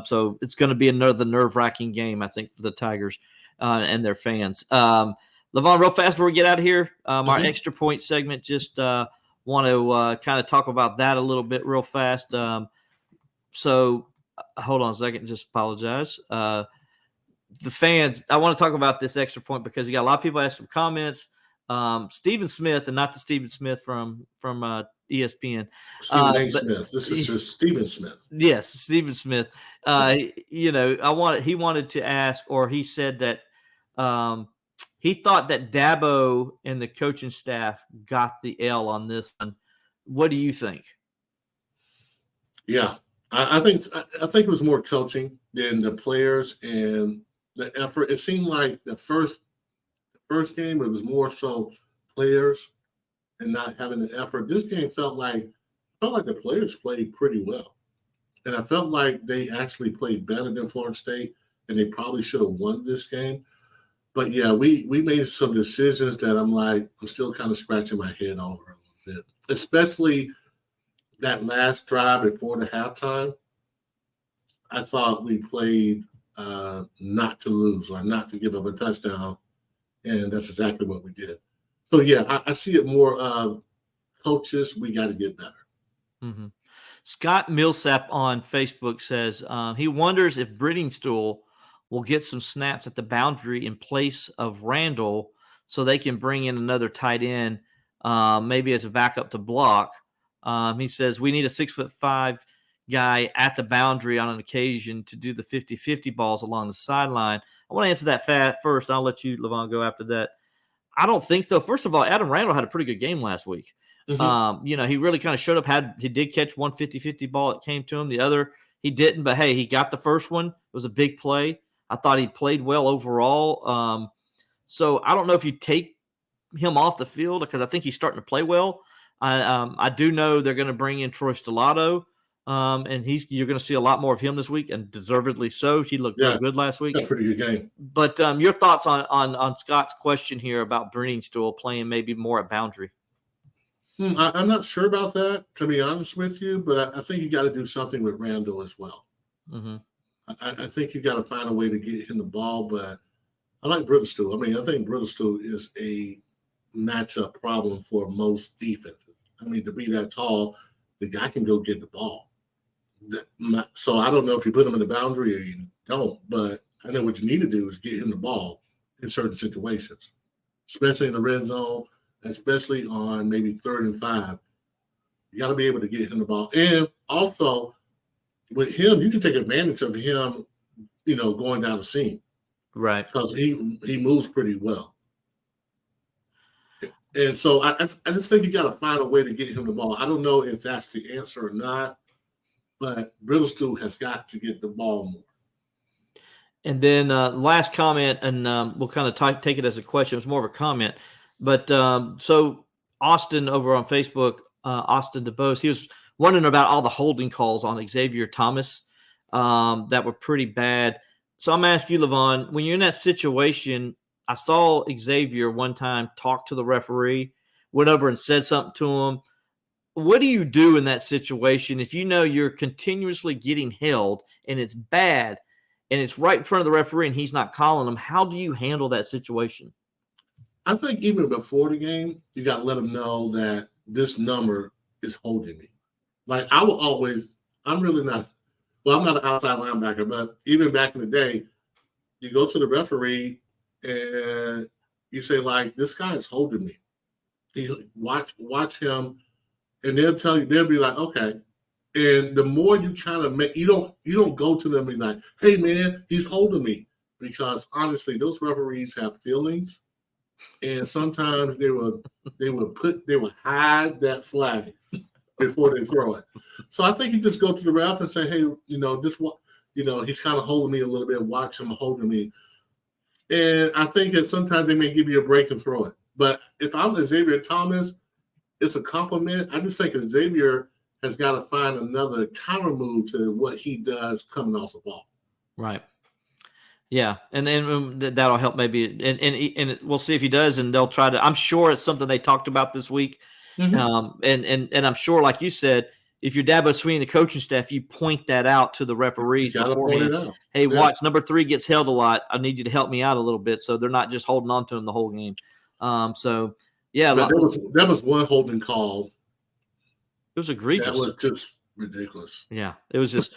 Speaker 1: So it's going to be another nerve-wracking game, I think, for the Tigers and their fans. Levon, real fast before we get out of here, our extra point segment, just want to kind of talk about that a little bit real fast. So hold on a second. Just apologize. The fans, I want to talk about this extra point because you got a lot of people ask some comments. Stephen Smith, and not the Stephen Smith from ESPN.
Speaker 2: Stephen A. Smith. This is just Stephen Smith.
Speaker 1: Yes, Stephen Smith. He wanted to ask, or he said that he thought that Dabo and the coaching staff got the L on this one. What do you think?
Speaker 2: Yeah, I think it was more coaching than the players and the effort. It seemed like the first game, it was more so players and not having the effort. This game felt like the players played pretty well. And I felt like they actually played better than Florida State, and they probably should have won this game. But yeah, we made some decisions that I'm still kind of scratching my head over a little bit, especially that last drive before the halftime. I thought we played not to lose or not to give up a touchdown, and that's exactly what we did. So yeah, I see it more coaches. We got to get better.
Speaker 1: Mm-hmm. Scott Millsap on Facebook says he wonders if Briddingstool will get some snaps at the boundary in place of Randall, so they can bring in another tight end, maybe as a backup to block. He says we need a 6'5" guy at the boundary on an occasion to do the 50-50 balls along the sideline. I want to answer that first. I'll let you, Levon, go after that. I don't think so. First of all, Adam Randall had a pretty good game last week.
Speaker 2: Mm-hmm.
Speaker 1: He really kind of showed up. He did catch one 50-50 ball that came to him. The other, he didn't. But, hey, he got the first one. It was a big play. I thought he played well overall. So I don't know if you take him off the field because I think he's starting to play well. I do know they're going to bring in Troy Stellato, and you're going to see a lot more of him this week, and deservedly so. He looked really good last week.
Speaker 2: That's a pretty good game.
Speaker 1: But your thoughts on Scott's question here about Briddingstool playing maybe more at boundary?
Speaker 2: I'm not sure about that, to be honest with you, but I think you got to do something with Randall as well.
Speaker 1: Mm-hmm.
Speaker 2: I think you got to find a way to get him the ball, but I like Briddingstool. I mean, I think Briddingstool is a matchup problem for most defenses. I mean, to be that tall, the guy can go get the ball. So I don't know if you put him in the boundary or you don't, but I know what you need to do is get him the ball in certain situations, especially in the red zone, especially on maybe 3rd and 5. You got to be able to get him the ball. And also, with him, you can take advantage of him, going down the seam.
Speaker 1: Right.
Speaker 2: Because he moves pretty well. And so I just think you got to find a way to get him the ball. I don't know if that's the answer or not, but Brittlestool has got to get the ball more.
Speaker 1: And then last comment, and we'll kind of take it as a question. It's more of a comment. But so Austin over on Facebook, Austin DeBose, he was wondering about all the holding calls on Xavier Thomas that were pretty bad. So I'm asking you, Levon, when you're in that situation, I saw Xavier one time talk to the referee, went over and said something to him. What do you do in that situation if you know you're continuously getting held and it's bad and it's right in front of the referee and he's not calling them? How do you handle that situation?
Speaker 2: I think even before the game, you got to let them know that this number is holding me. Like I will always, I'm really not, well, I'm not an outside linebacker, but even back in the day, you go to the referee and you say, like, this guy is holding me. Watch him, and they'll tell you, they'll be like, okay. And the more you kind of make, you don't go to them and be like, hey man, he's holding me, because honestly, those referees have feelings, and sometimes they would hide that flag before they throw it. So I think you just go to the ref and say, hey, just what, he's kind of holding me a little bit. Watch him holding me. And I think that sometimes they may give you a break and throw it. But if I'm Xavier Thomas, it's a compliment. I just think Xavier has got to find another counter move to what he does coming off the ball.
Speaker 1: Right. Yeah, and then that'll help maybe, and we'll see if he does, and they'll try to. I'm sure it's something they talked about this week, and I'm sure, like you said, if you're Dabo Swinney, the coaching staff, you point that out to the referees beforehand. Hey, watch, number 3 gets held a lot. I need you to help me out a little bit, so they're not just holding on to him the whole game. So yeah,
Speaker 2: that was one holding call.
Speaker 1: It was egregious.
Speaker 2: That was just ridiculous.
Speaker 1: Yeah, it was just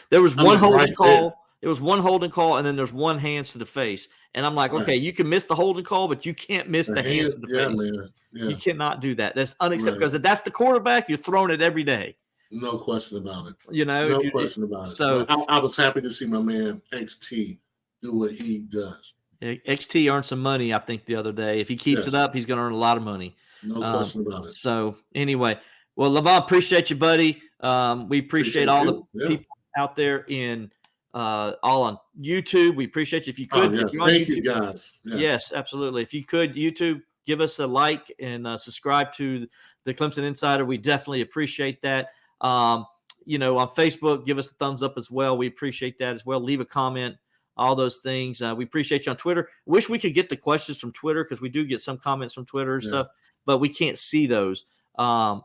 Speaker 1: there was one holding call. It was one holding call, and then there's one hands to the face. And I'm like, okay, you can miss the holding call, but you can't miss the hands to the face. Man. Yeah. You cannot do that. That's unacceptable, because if that's the quarterback, you're throwing it every day.
Speaker 2: No question about it.
Speaker 1: No
Speaker 2: question about it.
Speaker 1: So
Speaker 2: I was happy to see my man XT do what he does.
Speaker 1: XT earned some money, I think, the other day. If he keeps it up, he's going to earn a lot of money.
Speaker 2: No question about it.
Speaker 1: So anyway, well, Levon, appreciate you, buddy. We appreciate all the people out there in all on YouTube. We appreciate you. If you could,
Speaker 2: thank you guys.
Speaker 1: Yes, absolutely. If you could, YouTube, give us a like and subscribe to the Clemson Insider. We definitely appreciate that. On Facebook, give us a thumbs up as well. We appreciate that as well. Leave a comment, all those things. We appreciate you on Twitter. Wish we could get the questions from Twitter, because we do get some comments from Twitter and stuff, but we can't see those on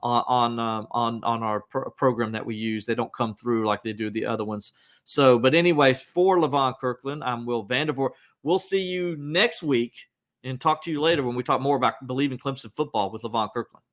Speaker 1: our program that we use. They don't come through like they do the other ones. So, but anyway, for Levon Kirkland, I'm Will Vandervort. We'll see you next week and talk to you later when we talk more about Bleav in Clemson football with Levon Kirkland.